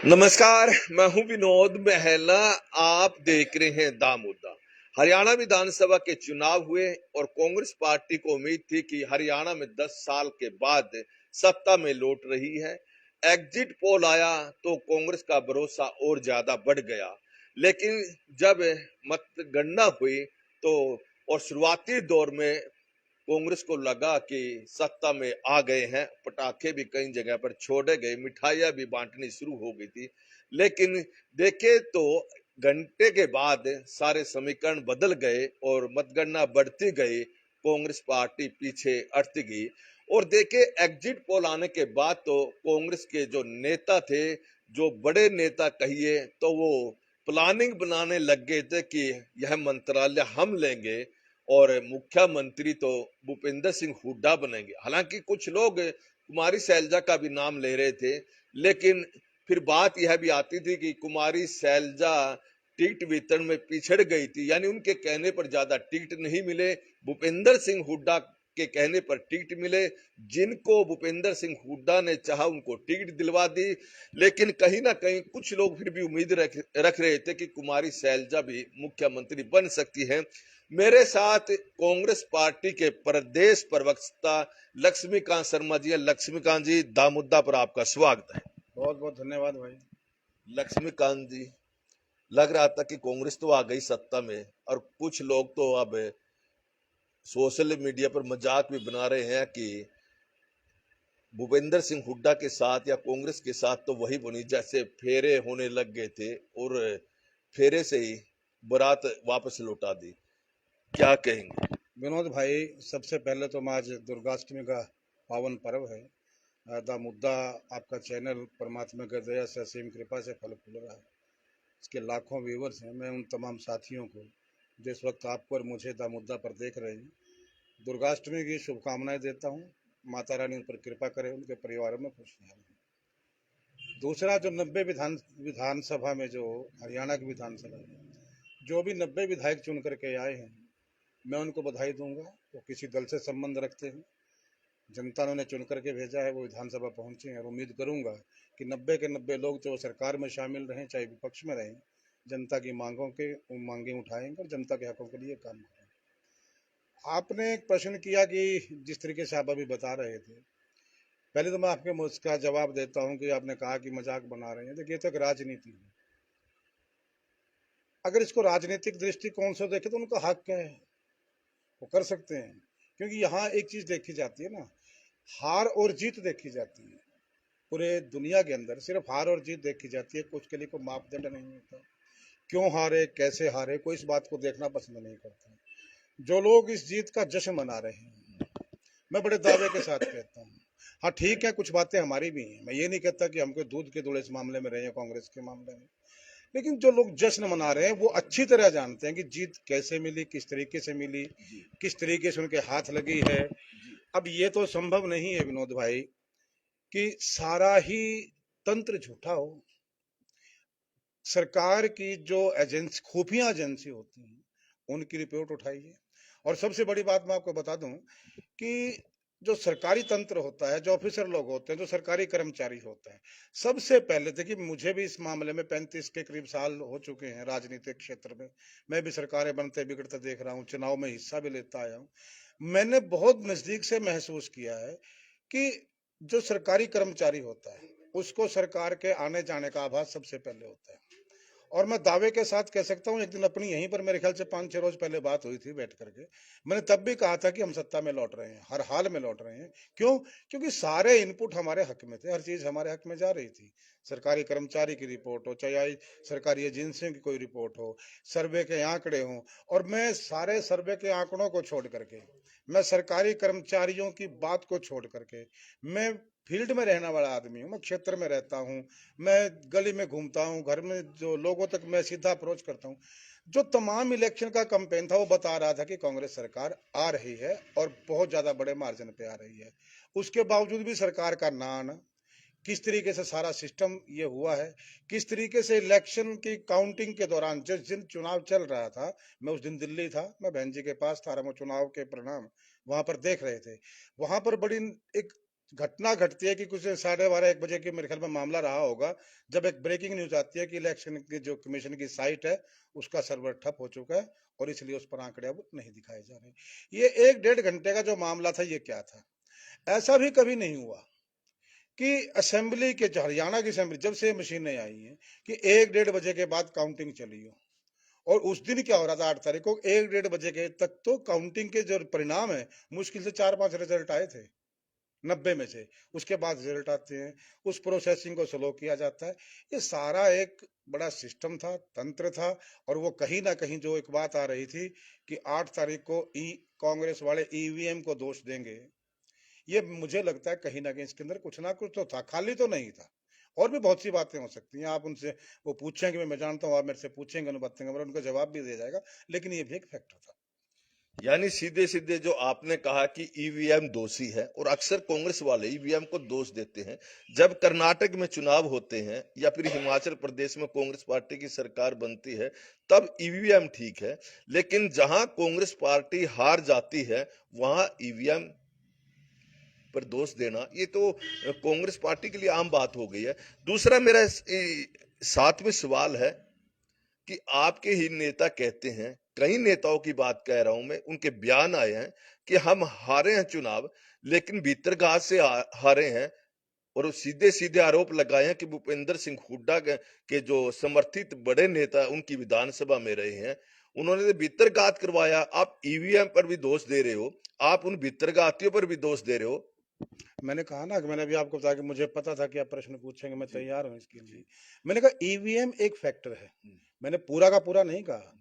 नमस्कार। मैं हूं विनोद महला। आप देख रहे हैं दा मुद्दा। हरियाणा विधानसभा के चुनाव हुए और कांग्रेस पार्टी को उम्मीद थी कि हरियाणा में 10 साल के बाद सत्ता में लौट रही है। एग्जिट पोल आया तो कांग्रेस का भरोसा और ज्यादा बढ़ गया, लेकिन जब मतगणना हुई तो और शुरुआती दौर में कांग्रेस को लगा कि सत्ता में आ गए हैं, पटाखे भी कई जगह पर छोड़े गए, मिठाइयां भी बांटनी शुरू हो गई थी। लेकिन देखे तो घंटे के बाद सारे समीकरण बदल गए और मतगणना बढ़ती गई, कांग्रेस पार्टी पीछे हटती गई। और देखे एग्जिट पोल आने के बाद तो कांग्रेस के जो नेता थे, जो बड़े नेता कहिए, तो वो प्लानिंग बनाने लग गए थे कि यह मंत्रालय हम लेंगे और मुख्यमंत्री तो भूपेंद्र सिंह हुड्डा बनेंगे। हालांकि कुछ लोग कुमारी शैलजा का भी नाम ले रहे थे, लेकिन फिर बात यह भी आती थी कि कुमारी शैलजा टिकट वितरण में पिछड़ गई थी, यानी उनके कहने पर ज्यादा टिकट नहीं मिले। भूपेंद्र सिंह हुड्डा के कहने पर टिकट मिले। जिनको भूपेंद्र सिंह हुड्डा ने चाहा उनको टिकट दिलवा दी। लेकिन कहीं ना कहीं कुछ लोग फिर भी उम्मीद रख रहे थे कि कुमारी शैलजा भी मुख्यमंत्री बन सकती है। मेरे साथ कांग्रेस पार्टी के प्रदेश प्रवक्ता लक्ष्मीकांत शर्मा जी हैं। लक्ष्मीकांत जी, दामुद्दा पर आपका स्वागत है। बहुत बहुत धन्यवाद भाई। लक्ष्मीकांत जी, लग रहा था कि कांग्रेस तो आ गई सत्ता में, और कुछ लोग तो अब सोशल मीडिया पर मजाक भी बना रहे हैं कि भूपेंद्र सिंह हुड्डा के साथ या कांग्रेस के साथ तो वही बनी जैसे फेरे होने लग गए थे, और फेरे से ही बारात वापस लौटा दी। क्या कहेंगे? विनोद भाई, सबसे पहले तो आज दुर्गाष्टमी का पावन पर्व है। द मुद्दा आपका चैनल परमात्मा की दया से असीम कृपा से फल फूल रहा है। इसके लाखों व्यूवर्स हैं। मैं उन तमाम साथियों को जो इस वक्त आपको और मुझे द मुद्दा पर देख रहे हैं, दुर्गाष्टमी की शुभकामनाएं देता हूँ। माता रानी उन पर कृपा करे, उनके परिवारों में खुशियाँ रहें। दूसरा, जो 90 विधानसभा में, जो हरियाणा की विधानसभा में जो भी 90 विधायक चुन करके आए हैं, मैं उनको बधाई दूंगा। वो किसी दल से संबंध रखते हैं, जनता ने उन्हें चुन करके भेजा है, वो विधानसभा पहुंचे हैं। और उम्मीद करूंगा कि 90 के 90 लोग जो सरकार में शामिल रहें, चाहे विपक्ष में रहें, जनता की मांगें उठाएंगे और जनता के हकों के लिए काम करेंगे। आपने एक प्रश्न किया कि जिस तरीके से आप अभी बता रहे थे, पहले तो मैं आपके उसका जवाब देता हूं कि आपने कहा कि मजाक बना रहे हैं। देखिए, तो एक राजनीति है। अगर इसको राजनीतिक दृष्टिकोण से देखें तो उनका हक है, वो कर सकते हैं। क्योंकि यहाँ एक चीज देखी जाती है ना, हार और जीत देखी जाती है। पूरे दुनिया के अंदर सिर्फ हार और जीत देखी जाती है, कुछ के लिए कोई मापदंड नहीं होता। क्यों हारे, कैसे हारे, कोई इस बात को देखना पसंद नहीं करता। जो लोग इस जीत का जश्न मना रहे हैं, मैं बड़े दावे के साथ कहता हूँ, हाँ ठीक है, कुछ बातें हमारी भी हैं। मैं ये नहीं कहता कि हमको दूध के दूल्हे इस मामले में रहे हैं कांग्रेस के मामले में। लेकिन जो लोग जश्न मना रहे हैं वो अच्छी तरह जानते हैं कि जीत कैसे मिली, किस तरीके से मिली, किस तरीके से उनके हाथ लगी है। अब ये तो संभव नहीं है विनोद भाई कि सारा ही तंत्र झूठा हो। सरकार की जो एजेंसी, खुफिया एजेंसी होती हैं, उनकी रिपोर्ट उठाइए। और सबसे बड़ी बात मैं आपको बता दूं कि जो सरकारी तंत्र होता है, जो ऑफिसर लोग होते हैं, जो सरकारी कर्मचारी होते हैं, सबसे पहले देखिए, मुझे भी इस मामले में 35 के करीब साल हो चुके हैं राजनीतिक क्षेत्र में। मैं भी सरकारें बनते बिगड़ते देख रहा हूँ, चुनाव में हिस्सा भी लेता आया हूँ। मैंने बहुत नजदीक से महसूस किया है कि जो सरकारी कर्मचारी होता है, उसको सरकार के आने जाने का आभास सबसे पहले होता है। और मैं दावे के साथ कह सकता हूं, एक दिन अपनी यहीं पर मेरे ख्याल से 5-6 रोज पहले बात हुई थी बैठ करके, मैंने तब भी कहा था कि हम सत्ता में लौट रहे हैं, हर हाल में लौट रहे हैं। क्यों? क्योंकि सारे इनपुट हमारे हक में थे, हर चीज हमारे हक में जा रही थी। सरकारी कर्मचारी की रिपोर्ट हो, चाहे सरकारी एजेंसियों की कोई रिपोर्ट हो, सर्वे के आंकड़े हों। और मैं सारे सर्वे के आंकड़ों को छोड़ करके, मैं सरकारी कर्मचारियों की बात को छोड़ करके, मैं फील्ड में रहने वाला आदमी हूँ, मैं क्षेत्र में रहता हूँ, मैं गली में घूमता हूँ, घर में जो लोगों तक मैं सीधा अप्रोच करता हूँ। जो तमाम इलेक्शन का कैंपेन था वो बता रहा था कि कांग्रेस सरकार आ रही है और बहुत ज्यादा बड़े मार्जिन पे आ रही है। उसके बावजूद भी सरकार का ना आना, किस तरीके से सारा सिस्टम ये हुआ है, किस तरीके से इलेक्शन की काउंटिंग के दौरान जिस दिन चुनाव चल रहा था, मैं उस दिन दिल्ली था, मैं बहन जी के पास था, हम चुनाव के परिणाम वहां पर देख रहे थे। वहां पर बड़ी एक घटना घटती है कि कुछ 12:30-1 बजे के मेरे ख्याल में मामला रहा होगा, जब एक ब्रेकिंग न्यूज आती है कि इलेक्शन की जो कमीशन की साइट है उसका सर्वर ठप हो चुका है और इसलिए उस पर आंकड़े अब नहीं दिखाए जा रहे। ये 1-1.5 घंटे का जो मामला था, ये क्या था? ऐसा भी कभी नहीं हुआ कि असेंबली के हरियाणा की असेंबली जब से मशीनें आई हैं कि 1-1.5 बजे के बाद काउंटिंग चली हो। और उस दिन क्या हो रहा था, 8 तारीख को 1-1.5 बजे के तक तो काउंटिंग के जो परिणाम है, मुश्किल से 4-5 रिजल्ट आए थे 90 में से। उसके बाद रिजल्ट आते हैं, उस प्रोसेसिंग को स्लो किया जाता है। ये सारा एक बड़ा सिस्टम था, तंत्र था। और वो कहीं ना कहीं जो एक बात आ रही थी कि 8 तारीख को कांग्रेस वाले ईवीएम को दोष देंगे, ये मुझे लगता है कहीं ना कहीं इसके अंदर कुछ ना कुछ तो था, खाली तो नहीं था। और भी बहुत सी बातें हो सकती हैं, आप उनसे वो पूछेंगे, मैं जानता हूँ आप मेरे से पूछेंगे, अनुबत्तेंगे, उनका जवाब भी दिया जाएगा, लेकिन ये भी एक फैक्टर था। यानी सीधे सीधे जो आपने कहा कि ईवीएम दोषी है, और अक्सर कांग्रेस वाले ईवीएम को दोष देते हैं। जब कर्नाटक में चुनाव होते हैं या फिर हिमाचल प्रदेश में कांग्रेस पार्टी की सरकार बनती है, तब ईवीएम ठीक है, लेकिन जहां कांग्रेस पार्टी हार जाती है वहां ईवीएम पर दोष देना, ये तो कांग्रेस पार्टी के लिए आम बात हो गई है। दूसरा मेरा साथ में सवाल है कि आपके ही नेता कहते हैं, कई नेताओं की बात कह रहा हूं मैं, उनके बयान आए हैं कि हम हारे हैं चुनाव, लेकिन भीतरघात से हारे हैं। और वो सीधे सीधे आरोप लगाए हैं कि भूपेंद्र सिंह हुड्डा के जो समर्थित बड़े नेता उनकी विधानसभा में रहे हैं, उन्होंने तो भीतरघात करवाया। आप ईवीएम पर भी दोष दे रहे हो, आप उन भीतरघातियों पर भी दोष दे रहे हो। मैंने कहा ना कि मैंने अभी आपको बताया कि मुझे पता था कि आप प्रश्न पूछेंगे, मैं जी, तैयार हूं इसके लिए। जी, मैंने कहा ईवीएम एक फैक्टर है, हम्म, मैंने पूरा का पूरा नहीं कहा।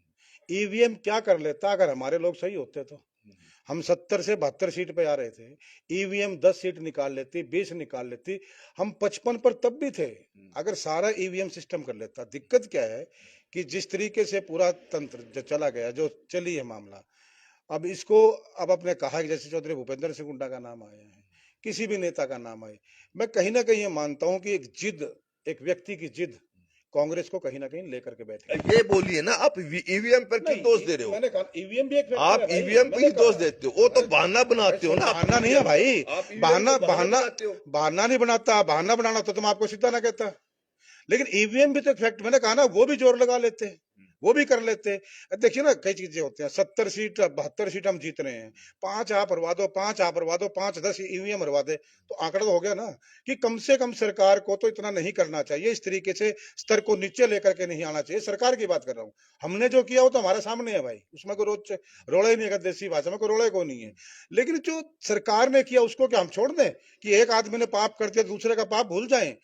ईवीएम क्या कर लेता अगर हमारे लोग सही होते तो? हम्म, हम 70 से 72 सीट पे आ रहे थे, ईवीएम 10 सीट निकाल लेती, 20 निकाल लेती, हम 55 पर तब भी थे। हम्म, अगर सारा ईवीएम सिस्टम कर लेता। दिक्कत क्या है कि जिस तरीके से पूरा तंत्र जो चला गया, जो चली है मामला, अब इसको, अब आपने कहा कि जैसे चौधरी भूपेंद्र सिंह हुड्डा का नाम आया है, किसी भी नेता का नाम आए, मैं कहीं ना कहीं ये मानता हूं कि एक जिद, एक व्यक्ति की जिद कांग्रेस को कहीं ना कहीं लेकर के बैठी है। ये बोलिए ना, आप ईवीएम पर क्यों नहीं, दोष दे रहे हो? मैंने कहा ईवीएम भी एक फैक्टर है आप भाई, ईवीएम पे मैंने ही दोष कहा। देते हो, वो तो मैंने बहाना भाई बनाते हो सुन, ना। आप बहाना नहीं है ईवीएम को, भाई। आप ईवीएम बहाना को बहाना बहाना बनाते हो। बहाना नहीं बनाता, बहाना बनाना तो तुम आपको सीधा ना कहता। लेकिन ईवीएम भी तो एक फैक्ट, मैंने कहा ना, वो भी जोर लगा लेते हैं, वो भी कर लेते हैं। देखिए ना, कई चीजें होती हैं, 70 सीट 72 सीट हम जीत रहे हैं, 5 आप हरवा दो, 5 आप हरवा दो, 5-10 ईवीएम हरवा दे, तो आंकड़ा तो हो गया ना। कि कम से कम सरकार को तो इतना नहीं करना चाहिए, इस तरीके से स्तर को नीचे लेकर के नहीं आना चाहिए। सरकार की बात कर रहा हूँ, हमने जो किया वो तो हमारे सामने है भाई, उसमें कोई रोज रोड़ा ही नहीं है, देसी भाषा में कोई रोड़ा को नहीं है। लेकिन जो सरकार ने किया उसको क्या हम छोड़ दें कि एक आदमी ने पाप कर दिया दूसरे का पाप भूल जाएं?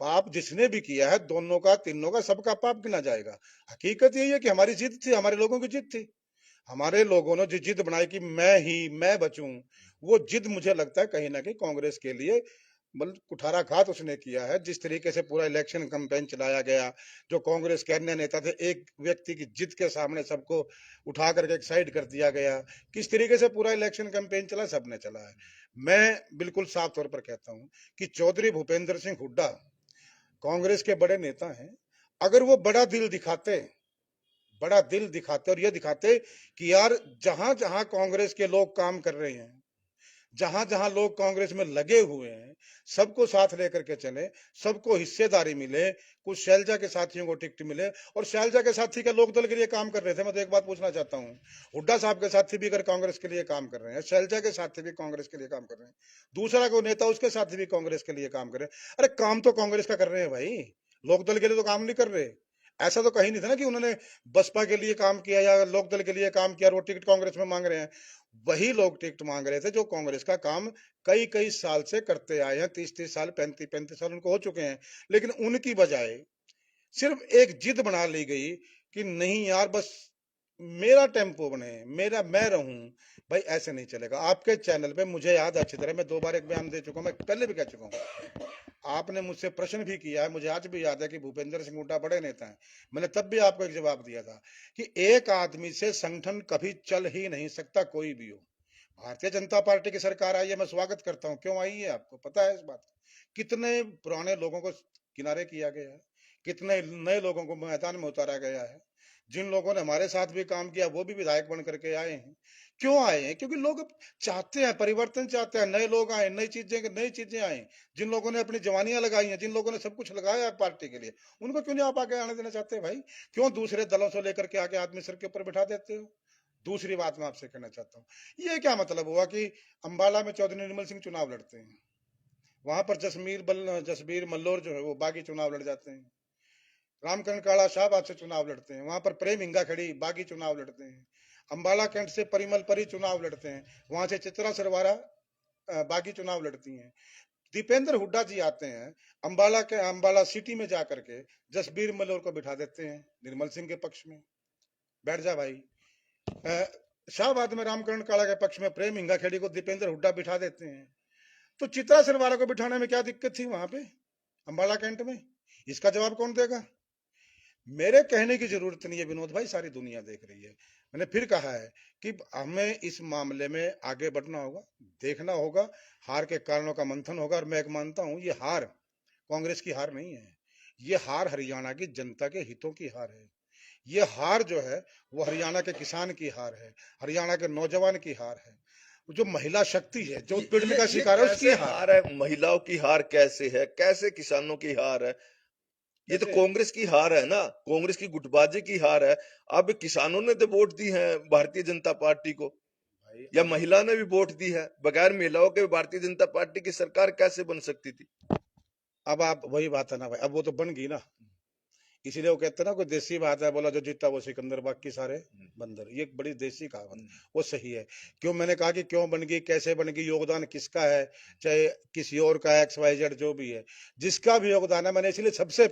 पाप जिसने भी किया है, दोनों का, तीनों का, सबका पाप गिना जाएगा। हकीकत यही है कि हमारी जिद थी, हमारे लोगों की जिद थी। हमारे लोगों ने जो जिद बनाई कि मैं बचूं, वो जिद मुझे लगता है कहीं ना कहीं कांग्रेस के लिए मतलब कुठाराघात उसने किया है। जिस तरीके से पूरा इलेक्शन कैंपेन चलाया गया, जो कांग्रेस के अन्य नेता थे, एक व्यक्ति की जिद के सामने सबको उठा करके एक साइड कर दिया गया, किस तरीके से पूरा इलेक्शन कैंपेन चला, सबने चला है। मैं बिल्कुल साफ तौर पर कहता हूं कि चौधरी भूपेंद्र सिंह हुड्डा कांग्रेस के बड़े नेता हैं। अगर वो बड़ा दिल दिखाते और ये दिखाते कि यार जहां जहां कांग्रेस के लोग काम कर रहे हैं, जहां जहां लोग कांग्रेस में लगे हुए हैं, सबको साथ लेकर के चले, सबको हिस्सेदारी मिले, कुछ शैलजा के साथियों को टिकट मिले। और शैलजा के साथी के लोकदल के लिए काम कर रहे थे। मैं तो एक बात पूछना चाहता हूं, हुड्डा साहब के साथी भी अगर कांग्रेस के लिए काम कर रहे हैं, शैलजा के साथी भी कांग्रेस के लिए काम कर रहे हैं, दूसरा कोई नेता उसके साथी भी कांग्रेस के लिए काम कर रहे हैं, अरे काम तो कांग्रेस का कर रहे हैं भाई, लोकदल के लिए तो काम नहीं कर रहे। ऐसा तो कहीं नहीं था ना कि उन्होंने बसपा के लिए काम किया या लोकदल के लिए काम किया और वो टिकट कांग्रेस में मांग रहे हैं। वही लोग टिकट मांग रहे थे जो कांग्रेस का काम कई कई साल से करते आए हैं, 30-30 साल, 35-35 साल उनको हो चुके हैं। लेकिन उनकी बजाय सिर्फ एक जिद बना ली गई कि नहीं यार, बस मेरा टेम्पो बने, मेरा मैं रहूं। भाई ऐसे नहीं चलेगा। आपके चैनल पे मुझे याद है अच्छी तरह, मैं 2 बार एक बयान दे चुका हूं, मैं पहले भी कह चुका हूं, आपने मुझसे प्रश्न भी किया है, मुझे आज भी याद है कि भूपेंद्र सिंह हुड्डा बड़े नेता हैं, मैंने तब भी आपको एक जवाब दिया था कि एक आदमी से संगठन कभी चल ही नहीं सकता, कोई भी हो। भारतीय जनता पार्टी की सरकार आई है, मैं स्वागत करता हूं। क्यों आई है आपको पता है इस बात का? कितने पुराने लोगों को किनारे किया गया है, कितने नए लोगों को मैदान में उतारा गया है। जिन लोगों ने हमारे साथ भी काम किया वो भी विधायक बन करके आए हैं। क्यों आए हैं? क्योंकि लोग अब चाहते हैं, परिवर्तन चाहते हैं, नए लोग आए, नई चीजें आए। जिन लोगों ने अपनी जवानियां लगाई हैं, जिन लोगों ने सब कुछ लगाया है पार्टी के लिए, उनको क्यों नहीं आप आगे आने देना चाहते भाई? क्यों दूसरे दलों से लेकर के आके आदमी सर के ऊपर बिठा देते हो? दूसरी बात मैं आपसे कहना चाहता हूँ, ये क्या मतलब हुआ कि अंबाला में चौधरी निर्मल सिंह चुनाव लड़ते हैं, वहां पर जसबीर मल्लोर जो है वो बागी चुनाव लड़ जाते हैं, रामकरण काला शाहबाद से चुनाव लड़ते हैं, वहां पर प्रेम हिंगा खड़ी बागी चुनाव लड़ते हैं, अंबाला कैंट से परिमल परी चुनाव लड़ते हैं, वहां से चित्रा सरवारा बागी चुनाव लड़ती हैं। दीपेंद्र हुड्डा जी आते हैं, अंबाला सिटी में जाकर के जसबीर मल्होर को बिठा देते हैं निर्मल सिंह के पक्ष में, बैठ जा भाई। अ, शाहबाद में रामकरण काला के पक्ष में प्रेम हिंगा खेड़ी को दीपेंद्र हुड्डा बिठा देते हैं। तो चित्रा सरवारा को बिठाने में क्या दिक्कत थी वहां पे अंबाला कैंट में? इसका जवाब कौन देगा? मेरे कहने की जरूरत नहीं है विनोद भाई, सारी दुनिया देख रही है। मैंने फिर कहा है कि हमें इस मामले में आगे बढ़ना होगा, देखना होगा, हार के कारणों का मंथन होगा। और मैं एक मानता हूं, ये हार कांग्रेस की हार नहीं है, ये हार हरियाणा की जनता के हितों की हार है। ये हार जो है वो हरियाणा के किसान की हार है, हरियाणा के नौजवान की हार है, जो महिला शक्ति है, जो उत्पीड़न का शिकार है, उसकी कैसे हार हार है? महिलाओं की हार कैसे है? कैसे किसानों की हार है? ये तो जैसे कांग्रेस की हार है ना, कांग्रेस की गुटबाजी की हार है। अब किसानों ने तो वोट दी है भारतीय जनता पार्टी को, भाई या अब महिला ने भी वोट दी है। बगैर महिलाओं के भारतीय जनता पार्टी की सरकार कैसे बन सकती थी? अब आप वही बात है ना भाई, अब वो तो बन गई ना। इसीलिए वो कहते हैं ना, कोई देसी बात है, बोला जो जीता वो सिकंदर, बाकी सारे बंदर। ये एक बड़ी देसी कहावत है, वो सही है। क्यों मैंने कहा कि क्यों बन गई, कैसे बन गई, योगदान किसका है, चाहे किसी और का XYZ जो भी है, जिसका भी योगदान है, मैंने इसलिए सबसे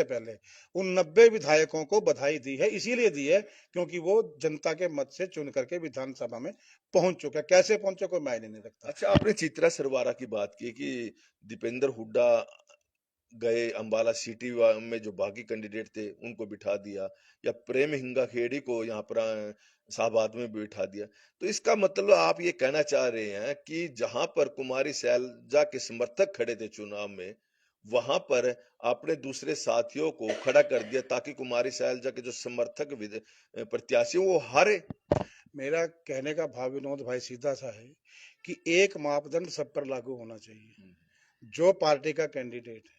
पहले उन 90 विधायकों को बधाई दी है। इसीलिए दी है क्योंकि वो जनता के मत से चुन करके विधानसभा में पहुंच चुका है। कैसे पहुंचे कोई मायने नहीं रखता। अच्छा, आपने चित्रा सरवारा की बात की कि दीपेंद्र हुड्डा गए अंबाला सिटी में, जो बागी कैंडिडेट थे उनको बिठा दिया, या प्रेम हिंगा खेड़ी को यहाँ पर शाहबाद में बिठा दिया। तो इसका मतलब आप ये कहना चाह रहे हैं कि जहां पर कुमारी सैलजा के समर्थक खड़े थे चुनाव में, वहां पर आपने दूसरे साथियों को खड़ा कर दिया ताकि कुमारी सैलजा के जो समर्थक प्रत्याशी वो हारे। मेरा कहने का भाव विनोद भाई सीधा सा है कि एक मापदंड सब पर लागू होना चाहिए। जो पार्टी का कैंडिडेट है,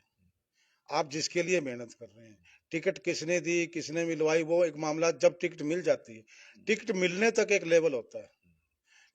आप जिसके लिए मेहनत कर रहे हैं, टिकट किसने दी, किसने मिलवाई, वो एक मामला। जब टिकट मिल जाती है, टिकट मिलने तक एक लेवल होता है,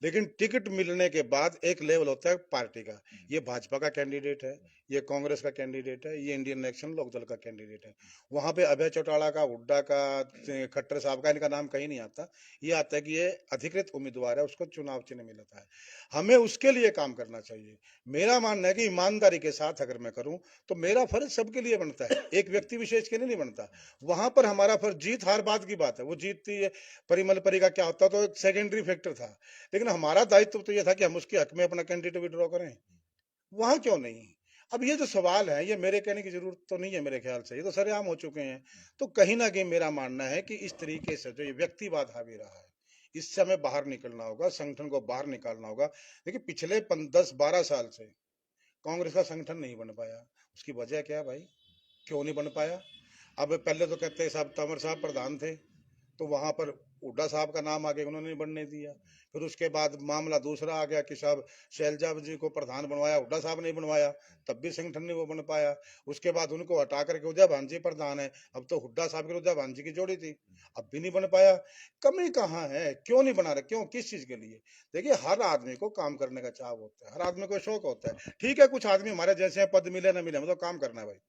लेकिन टिकट मिलने के बाद एक लेवल होता है पार्टी का। ये भाजपा का कैंडिडेट है, ये कांग्रेस का कैंडिडेट है, ये इंडियन नेशनल लोकदल का कैंडिडेट है। वहां पे अभय चौटाला का, हुड्डा का, खट्टर साहब का, इनका नाम कहीं नहीं आता। ये आता है कि ये अधिकृत उम्मीदवार है, उसको चुनाव चिन्ह मिलता है। हमें उसके लिए काम करना चाहिए। मेरा मानना है कि ईमानदारी के साथ अगर मैं करूं तो मेरा फर्ज सबके लिए बनता है, एक व्यक्ति विशेष के लिए नहीं बनता। वहां पर हमारा फर्ज, जीत हार बाद की बात है, वो जीतती है परिमल परी का क्या होता तो एक सेकेंडरी फैक्टर था, लेकिन हमारा दायित्व तो यह था कि हम उसके हक में अपना कैंडिडेट विड्रॉ करें। वहां क्यों नहीं? अब ये जो सवाल है, ये मेरे कहने की जरूरत तो नहीं है, मेरे ख्याल से ये तो सरेआम हो चुके हैं। तो कहीं ना कहीं मेरा मानना है कि इस तरीके से जो ये व्यक्तिवाद हावी रहा है, इससे हमें बाहर निकलना होगा, संगठन को बाहर निकालना होगा। देखिए पिछले 10-12 साल से कांग्रेस का संगठन नहीं बन पाया। उसकी वजह क्या है भाई? क्यों नहीं बन पाया? अब पहले तो कहते हैं साहब तंवर साहब प्रधान थे, तो वहां पर हुड्डा साहब का नाम आ गया, उन्होंने नहीं बनने दिया। फिर उसके बाद मामला दूसरा आ गया कि साहब शैलजा जी को प्रधान बनवाया, हुड्डा साहब नहीं बनवाया, तब भी संगठन नहीं वो बन पाया। उसके बाद उनको हटा करके उदय भान जी प्रधान है, अब तो हुड्डा साहब की उदय भान जी की जोड़ी थी, अब भी नहीं बन पाया। कमी कहाँ है? क्यों नहीं बना रहे? क्यों, किस चीज के लिए? देखिए हर आदमी को काम करने का चाव होता है, हर आदमी को शौक होता है। ठीक है, कुछ आदमी हमारे जैसे हैं, पद मिले ना मिले, हमें तो काम करना है भाई,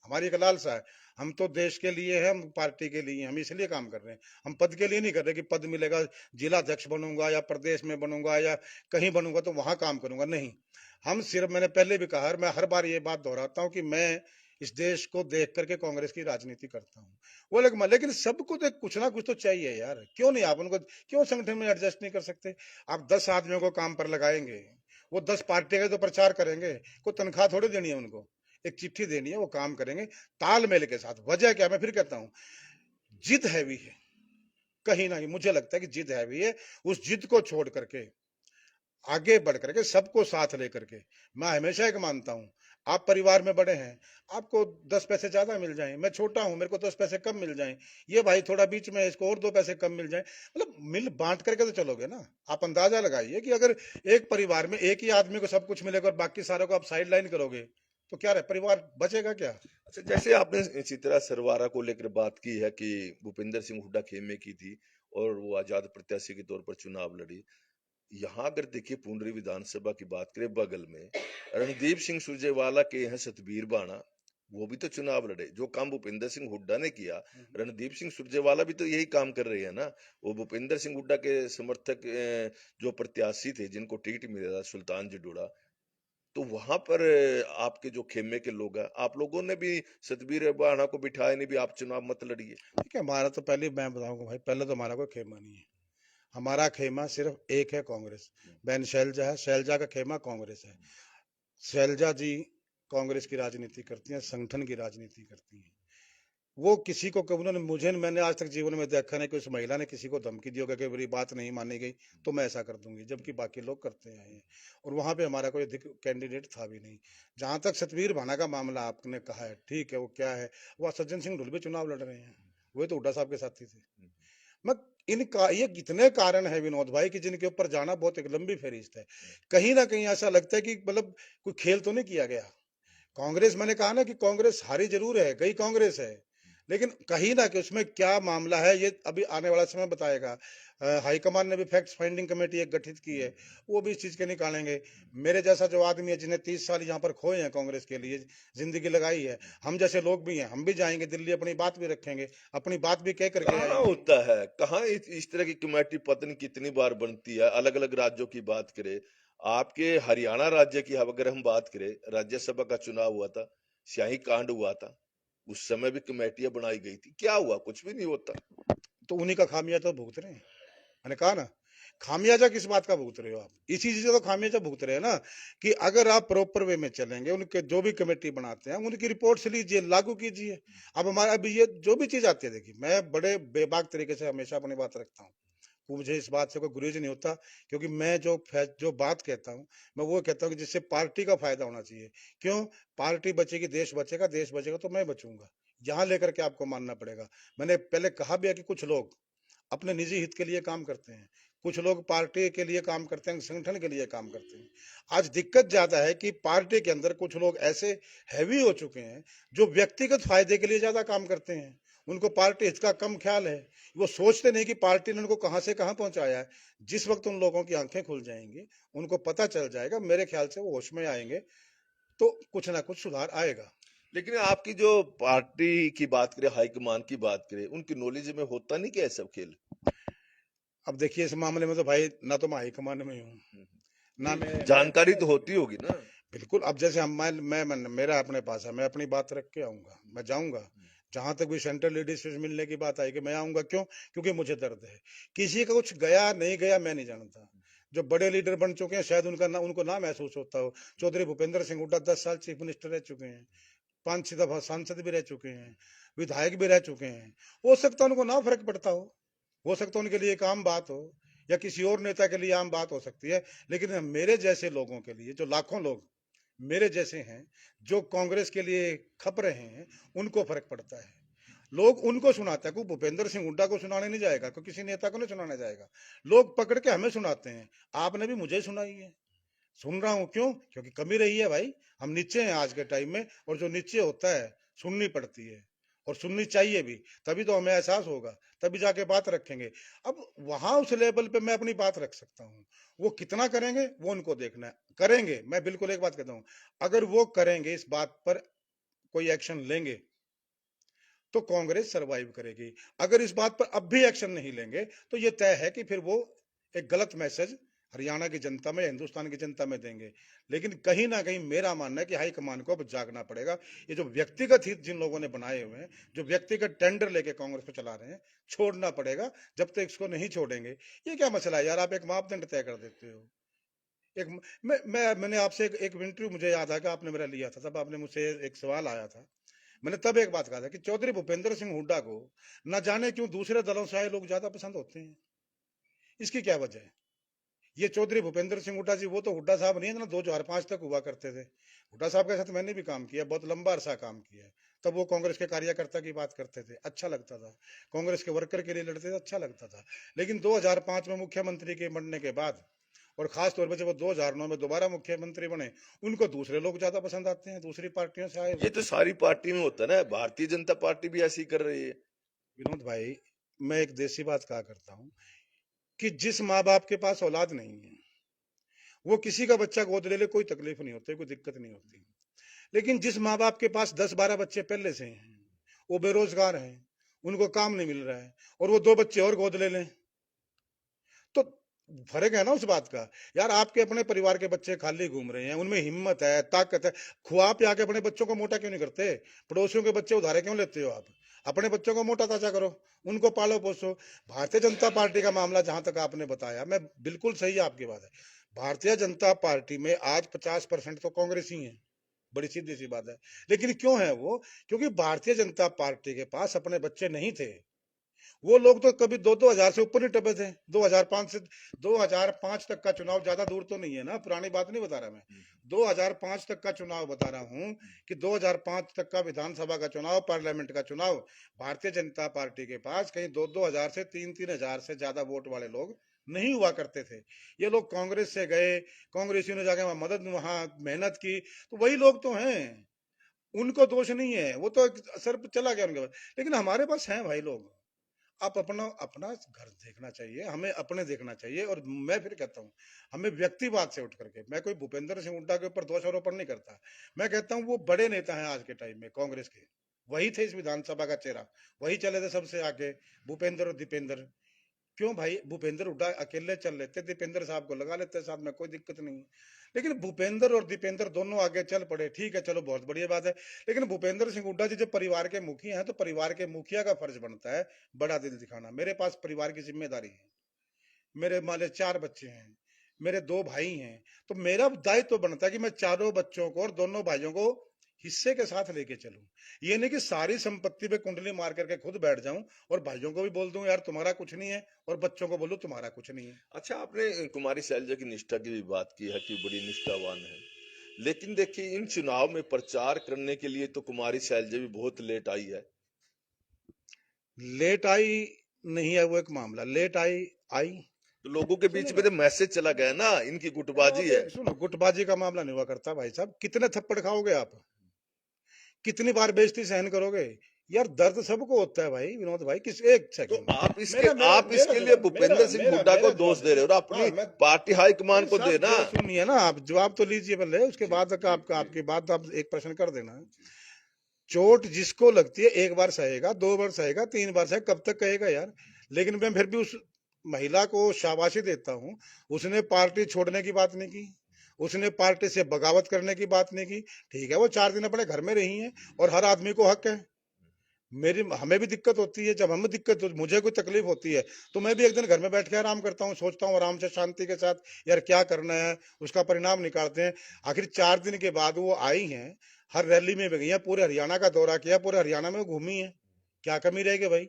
हमारी एक लालसा है। हम तो देश के लिए है, हम पार्टी के लिए, हम इसलिए काम कर रहे हैं। हम पद के लिए नहीं कर रहे कि पद मिलेगा, जिला अध्यक्ष बनूंगा या प्रदेश में बनूंगा या कहीं बनूंगा तो वहां काम करूंगा, नहीं। हम सिर्फ, मैंने पहले भी कहा, मैं हर बार ये बात दोहराता हूं कि मैं इस देश को देख करके कांग्रेस की राजनीति करता हूँ। वो लेकिन सबको तो कुछ ना कुछ तो चाहिए यार। क्यों नहीं आप उनको, क्यों संगठन में एडजस्ट नहीं कर सकते? आप 10 आदमियों को काम पर लगाएंगे, वो 10 पार्टी का तो प्रचार करेंगे, कोई तनख्वाह थोड़ी देनी है उनको, एक चिट्ठी देनी है, वो काम करेंगे तालमेल के साथ। वजह क्या, मैं फिर कहता हूं, जिद हैवी है, कहीं ना कहीं मुझे लगता है कि जिद हैवी है। उस जिद को छोड़ करके आगे बढ़ करके सबको साथ लेकर के, मैं हमेशा एक मानता हूं, आप परिवार में बड़े हैं, आपको 10 पैसे ज्यादा मिल जाएं, मैं छोटा हूं, मेरे को 10 पैसे कम मिल जाएं, ये भाई थोड़ा बीच में है, इसको और 2 पैसे कम मिल जाएं, मतलब मिल बांट करके तो चलोगे ना। आप अंदाजा लगाइए कि अगर एक परिवार में एक ही आदमी को सब कुछ मिलेगा और बाकी सारों को आप साइड लाइन करोगे तो क्या रहे, परिवार बचेगा क्या? अच्छा, जैसे आपने चित्रा सरवारा को लेकर बात की है कि भूपेंद्र सिंह हुड्डा खेमे की थी और वो आजाद प्रत्याशी के तौर पर चुनाव लड़ी। यहाँ अगर देखिए पुंडरी विधानसभा की बात करें, बगल में रणदीप सिंह सुरजेवाला के यहाँ सतबीर बाणा, वो भी तो चुनाव लड़े। जो काम भूपेंद्र सिंह हुड्डा ने किया, रणदीप सिंह सुरजेवाला भी तो यही काम कर रहे हैं ना। वो भूपेंद्र सिंह हुड्डा के समर्थक जो प्रत्याशी थे जिनको टिकट मिला था, सुल्तान जडूड़ा, तो वहां पर आपके जो खेमे के लोग हैं, आप लोगों ने भी सतबीर बाणा को बिठाया, नहीं भी आप चुनाव मत लड़िए। ठीक है, हमारा तो पहले मैं बताऊंगा भाई, पहले तो हमारा कोई खेमा नहीं है। हमारा खेमा सिर्फ एक है, कांग्रेस। बहन शैलजा है, शैलजा का खेमा कांग्रेस है। शैलजा जी कांग्रेस की राजनीति करती हैं, संगठन की राजनीति करती हैं। वो किसी को उन्होंने मुझे मैंने आज तक जीवन में देखा नहीं कि उस महिला ने किसी को धमकी दी होगा कि मेरी बात नहीं मानी गई तो मैं ऐसा कर दूंगी, जबकि बाकी लोग करते आए हैं। और वहां पे हमारा कोई कैंडिडेट था भी नहीं। जहां तक सतवीर भाना का मामला आपने कहा है, ठीक है, वो क्या है, वो सज्जन सिंह ढुल भी चुनाव लड़ रहे हैं, वो तो हुड्डा साहब के साथी थे। मैं इनका ये कितने कारण है विनोद भाई कि जिनके ऊपर जाना बहुत एक लंबी फहरिस्त है। कहीं ना कहीं ऐसा लगता है कि मतलब कोई खेल तो नहीं किया गया। कांग्रेस, मैंने कहा ना कि कांग्रेस हारी जरूर है, गई कांग्रेस है, लेकिन कहीं ना कि उसमें क्या मामला है ये अभी आने वाला समय बताएगा। हाईकमान ने भी फैक्ट फाइंडिंग कमेटी एक गठित की है, वो भी इस चीज के निकालेंगे। मेरे जैसा जो आदमी है जिन्हें 30 साल यहाँ पर खोए हैं कांग्रेस के लिए, जिंदगी लगाई है, हम जैसे लोग भी हैं, हम भी जाएंगे दिल्ली, अपनी बात भी रखेंगे, अपनी बात भी कह करके कहाँ आएंगे। होता है, कहाँ इस तरह की कमेटी पता नहीं कितनी बार बनती है। अलग अलग राज्यों की बात करें, आपके हरियाणा राज्य की अगर हम बात करें, राज्यसभा का चुनाव हुआ था, स्याही कांड हुआ था, उस समय भी कमेटियां बनाई गई थी, क्या हुआ? कुछ भी नहीं होता। तो उन्हीं का खामियाजा तो भुगत रहे हैं। मैंने कहा ना, खामियाजा किस बात का भुगत रहे हो आप? इसी चीज का तो खामियाजा भुगत रहे हैं ना, कि अगर आप प्रॉपर वे में चलेंगे, उनके जो भी कमेटी बनाते हैं उनकी रिपोर्ट से लीजिए, लागू कीजिए। अब हमारा अभी ये जो भी चीज आती है, देखिए मैं बड़े बेबाक तरीके से हमेशा अपनी बात रखता हूँ, मुझे इस बात से कोई गुरेज नहीं होता, क्योंकि मैं जो बात कहता हूँ, मैं वो कहता हूँ कि जिससे पार्टी का फायदा होना चाहिए। क्यों? पार्टी बचेगी, देश बचेगा, देश बचेगा तो मैं बचूंगा। यहाँ लेकर के आपको मानना पड़ेगा। मैंने पहले कहा भी है कि कुछ लोग अपने निजी हित के लिए काम करते हैं, कुछ लोग पार्टी के लिए काम करते हैं, संगठन के लिए काम करते हैं। आज दिक्कत ज्यादा है कि पार्टी के अंदर कुछ लोग ऐसे हैवी हो चुके हैं जो व्यक्तिगत फायदे के लिए ज्यादा काम करते हैं। उनको पार्टी हित का कम ख्याल है। वो सोचते नहीं कि पार्टी ने उनको कहां से कहां पहुंचाया है। जिस वक्त उन लोगों की आंखें खुल जाएंगी, उनको पता चल जाएगा, मेरे ख्याल से वो होश में आएंगे, तो कुछ ना कुछ सुधार आएगा। लेकिन आपकी जो पार्टी की बात करें, हाईकमान की बात करें, उनकी नॉलेज में होता नहीं क्या ये सब खेल? अब देखिए, इस मामले में तो भाई ना तो मैं हाईकमान में हूँ, ना नहीं, मैं जानकारी तो होती होगी ना। बिल्कुल। अब जैसे हम मैं मेरा अपने पास है, मैं अपनी बात रख के आऊंगा, मैं जाऊंगा। जहां तक भी सेंट्रल लीडरशिप से मिलने की बात आएगी, मैं आऊंगा। क्यों? क्योंकि मुझे दर्द है। किसी का कुछ गया नहीं गया मैं नहीं जानता। जो बड़े लीडर बन चुके हैं, शायद उनको ना महसूस होता हो। चौधरी भूपेंद्र सिंह हुड्डा 10 साल चीफ मिनिस्टर रह चुके हैं, 5-6 दफा सांसद भी रह चुके हैं, विधायक भी रह चुके हैं। हो सकता है उनको ना फर्क पड़ता हो सकता है उनके लिए एक आम बात हो, या किसी और नेता के लिए आम बात हो सकती है, लेकिन मेरे जैसे लोगों के लिए, जो लाखों लोग मेरे जैसे हैं, जो कांग्रेस के लिए खप रहे हैं, उनको फर्क पड़ता है। लोग उनको सुनाता है, कोई भूपेंद्र सिंह हुड्डा को सुनाने नहीं जाएगा, कोई किसी नेता को नहीं सुनाने जाएगा। लोग पकड़ के हमें सुनाते हैं। आपने भी मुझे सुनाई है, सुन रहा हूं। क्यों? क्योंकि कमी रही है भाई, हम नीचे हैं आज के टाइम में, और जो नीचे होता है सुननी पड़ती है, और सुननी चाहिए भी। तभी तो हमें एहसास होगा, तभी जाके बात रखेंगे। अब वहां उस लेवल पे मैं अपनी बात रख सकता हूँ। वो कितना करेंगे वो उनको देखना है। करेंगे, मैं बिल्कुल एक बात कहता हूँ, अगर वो करेंगे, इस बात पर कोई एक्शन लेंगे, तो कांग्रेस सरवाइव करेगी। अगर इस बात पर अब भी एक्शन नहीं लेंगे, तो ये तय है कि फिर वो एक गलत मैसेज हरियाणा की जनता में, हिंदुस्तान की जनता में देंगे। लेकिन कहीं ना कहीं मेरा मानना है कि हाईकमान को अब जागना पड़ेगा। ये जो व्यक्तिगत हित जिन लोगों ने बनाए हुए हैं, जो व्यक्तिगत टेंडर लेके कांग्रेस को चला रहे हैं, छोड़ना पड़ेगा। जब तक इसको नहीं छोड़ेंगे, ये क्या मसला है यार, आप एक मापदंड तय कर देते हो। एक मैंने आपसे एक इंटरव्यू मुझे याद है कि आपने मेरा लिया था, तब आपने मुझसे एक सवाल आया था। मैंने तब एक बात कहा था कि चौधरी भूपेंद्र सिंह हुड्डा को न जाने क्यों दूसरे दलों से आए लोग ज्यादा पसंद होते हैं। इसकी क्या वजह है? ये चौधरी भूपेंद्र सिंह हुड्डा जी, वो तो हुड्डा साहब नहीं है ना, 2005 तक हुआ करते थे। हुड्डा साहब के साथ मैंने भी काम किया, बहुत लंबा अरसा काम किया है। तब वो कांग्रेस के कार्यकर्ता की बात करते थे, अच्छा लगता था। कांग्रेस के वर्कर के लिए लड़ते थे, अच्छा लगता था। लेकिन 2005 में मुख्यमंत्री के बनने के बाद, और खास तौर पर जब वो 2009 में दोबारा मुख्यमंत्री बने, उनको दूसरे लोग ज्यादा पसंद आते हैं, दूसरी पार्टियों से आए ये हुए। तो सारी पार्टी में होता है ना, भारतीय जनता पार्टी भी ऐसी कर रही है। विनोद भाई, मैं एक देसी बात कहा करता हूँ कि जिस माँ बाप के पास औलाद नहीं है, वो किसी का बच्चा गोद ले ले, कोई तकलीफ नहीं होती, कोई दिक्कत नहीं होती। लेकिन जिस माँ बाप के पास 10-12 बच्चे पहले से हैं, वो बेरोजगार हैं, उनको काम नहीं मिल रहा है, और वो 2 बच्चे और गोद ले लें, तो फर्क है ना उस बात का। यार, आपके अपने परिवार के बच्चे खाली घूम रहे हैं, उनमें हिम्मत है, ताकत है, खुआ पिया के अपने बच्चों को मोटा क्यों नहीं करते? पड़ोसियों के बच्चे उधारे क्यों लेते हो आप? अपने बच्चों को मोटा ताजा करो, उनको पालो पोसो। भारतीय जनता पार्टी का मामला जहां तक आपने बताया, मैं बिल्कुल सही है आपकी बात है। भारतीय जनता पार्टी में आज 50% तो कांग्रेस ही है, बड़ी सीधी सी बात है। लेकिन क्यों है वो? क्योंकि भारतीय जनता पार्टी के पास अपने बच्चे नहीं थे। वो लोग तो कभी 2-2 हजार से ऊपर नहीं टपे थे। 2005 तक का चुनाव ज्यादा दूर तो नहीं है ना, पुरानी बात नहीं बता रहा मैं। 2005 तक का चुनाव बता रहा हूं कि 2005 तक का विधानसभा का चुनाव, पार्लियामेंट का चुनाव, भारतीय जनता पार्टी के पास कहीं 2-2 हजार से 3-3 हजार से ज्यादा वोट वाले लोग नहीं हुआ करते थे। ये लोग कांग्रेस से गए, कांग्रेसियों ने जाके वहां मेहनत की, तो वही लोग तो हैं। उनको दोष नहीं है, वो तो असर चला गया उनके पास। लेकिन हमारे पास हैं भाई लोग। आप अपना अपना घर देखना चाहिए, हमें अपने देखना चाहिए। और मैं फिर कहता हूँ, हमें व्यक्तिवाद से उठ करके, मैं कोई भूपेंद्र सिंह हुड्डा के ऊपर दोष आरोपण नहीं करता। मैं कहता हूँ वो बड़े नेता हैं आज के टाइम में कांग्रेस के, वही थे इस विधानसभा का चेहरा, वही चले थे सबसे आगे, भूपेंद्र और दीपेंद्र। क्यों भाई, भूपेंद्र हुड्डा अकेले चल लेते, दीपेंद्र साहब को लगा लेते साथ में, कोई दिक्कत नहीं। लेकिन भूपेंद्र और दीपेंद्र दोनों आगे चल पड़े, ठीक है, चलो बहुत बढ़िया बात है। लेकिन भूपेंद्र सिंह हुड्डा जी जब परिवार के मुखिया हैं, तो परिवार के मुखिया का फर्ज बनता है बड़ा दिल दिखाना। मेरे पास परिवार की जिम्मेदारी है, मेरे माले 4 बच्चे हैं, मेरे 2 भाई हैं, तो मेरा दायित्व तो बनता है कि मैं चारों बच्चों को और दोनों भाइयों को हिस्से के साथ लेके चलूं। ये नहीं कि सारी संपत्ति पे कुंडली मार करके खुद बैठ जाऊं और भाइयों को भी बोल दूं यार तुम्हारा कुछ नहीं है, और बच्चों को बोलूं तुम्हारा कुछ नहीं है। अच्छा, आपने कुमारी शैलजा की निष्ठा की भी बात की है कि बड़ी निष्ठावान है, लेकिन देखिए इन चुनाव में प्रचार करने के लिए तो कुमारी शैलजा भी बहुत लेट आई है। लेट आई नहीं है, वो एक मामला, लेट आई आई। तो लोगों के बीच सुनो में ना, तो मैसेज चला गया ना, इनकी गुटबाजी है। सुनो, गुटबाजी का मामला नहीं हुआ करता भाई साहब। कितने थप्पड़ खाओगे आप? कितनी बार बेइज्जती सहन करोगे? यार, दर्द सबको होता है भाई, विनोद भाई। किस एक तो सेकंड, आप आप इसके लिए भूपेंद्र सिंह हुड्डा को मेरा दोष जवाब दे रहे दीजिए। हो और हाँ, अपनी मैं पार्टी हाईकमान नहीं को साहब, देना। जो सुनिए ना, आप जवाब तो लीजिए पहले, उसके बाद तक आपका आपकी बात, आप एक प्रश्न कर देना। चोट जिसको लगती है, एक बार सहेगा, 2 बार सहेगा, 3 बार सहेगा, कब तक कहेगा यार? लेकिन मैं फिर भी उस महिला को शाबाशी देता हूँ, उसने पार्टी छोड़ने की बात नहीं की, उसने पार्टी से बगावत करने की बात नहीं की। ठीक है, वो 4 दिन अपने घर में रही है, और हर आदमी को हक है। मेरी हमें भी दिक्कत होती है, जब हमें दिक्कत मुझे कोई तकलीफ होती है, तो मैं भी एक दिन घर में बैठ के आराम करता हूँ, सोचता हूँ आराम से शांति के साथ, यार क्या करना है, उसका परिणाम निकालते हैं। आखिर 4 दिन के बाद वो आई हैं, हर रैली में भी गई हैं, पूरे हरियाणा का दौरा किया, पूरे हरियाणा में वो घूमी है, क्या कमी रहेगी भाई?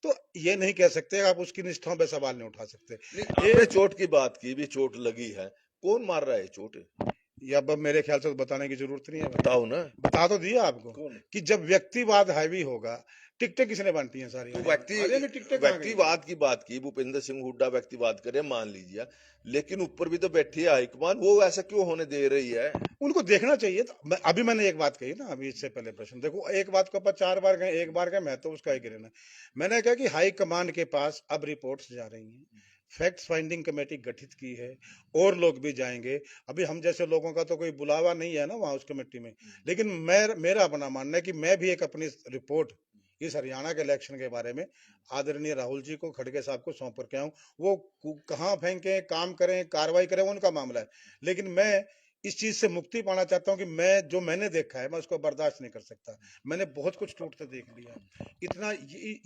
तो ये नहीं कह सकते, आप उसकी निष्ठाओं पे सवाल नहीं उठा सकते। नहीं, आपने एक, चोट की बात की, भी चोट लगी है, कौन मार रहा है चोट? ये अब मेरे ख्याल से तो बताने की जरूरत नहीं है भाई। बताओ ना। बता तो दिया आपको कौन? कि जब व्यक्तिवाद हावी होगा, टिकटें किसने बांटी हैं सारी तो हरियाणा में टिकटें कहाँ गई? व्यक्तिवाद की बात की, भूपेंद्र सिंह हुड्डा व्यक्तिवाद करे, मान लीजिए, लेकिन ऊपर भी तो बैठी है हाईकमान, वो ऐसा क्यों होने दे रही है? उनको देखना चाहिए। तो अभी मैंने एक बात कही ना, अभी इससे पहले प्रश्न देखो, एक बात को अपन 4 बार गए, एक बार गए, मैं तो उसका ही गिरना। मैंने कहा कि हाई कमांड के पास अब रिपोर्ट्स जा रही हैं, फैक्ट फाइंडिंग कमेटी गठित की है, और लोग भी जाएंगे। अभी हम जैसे लोगों का तो कोई बुलावा नहीं है ना वहां उस कमेटी में। लेकिन मेरा अपना मानना है कि मैं भी एक अपनी रिपोर्ट इस हरियाणा के इलेक्शन के बारे में आदरणीय राहुल जी को, खड़गे साहब को सौंप करके आऊं। वो कहाँ फेंके, काम करें, कार्रवाई करें, उनका मामला है। लेकिन मैं इस चीज से मुक्ति पाना चाहता हूं कि मैंने देखा है, मैं उसको बर्दाश्त नहीं कर सकता। मैंने बहुत कुछ टूटते देख लिया। इतना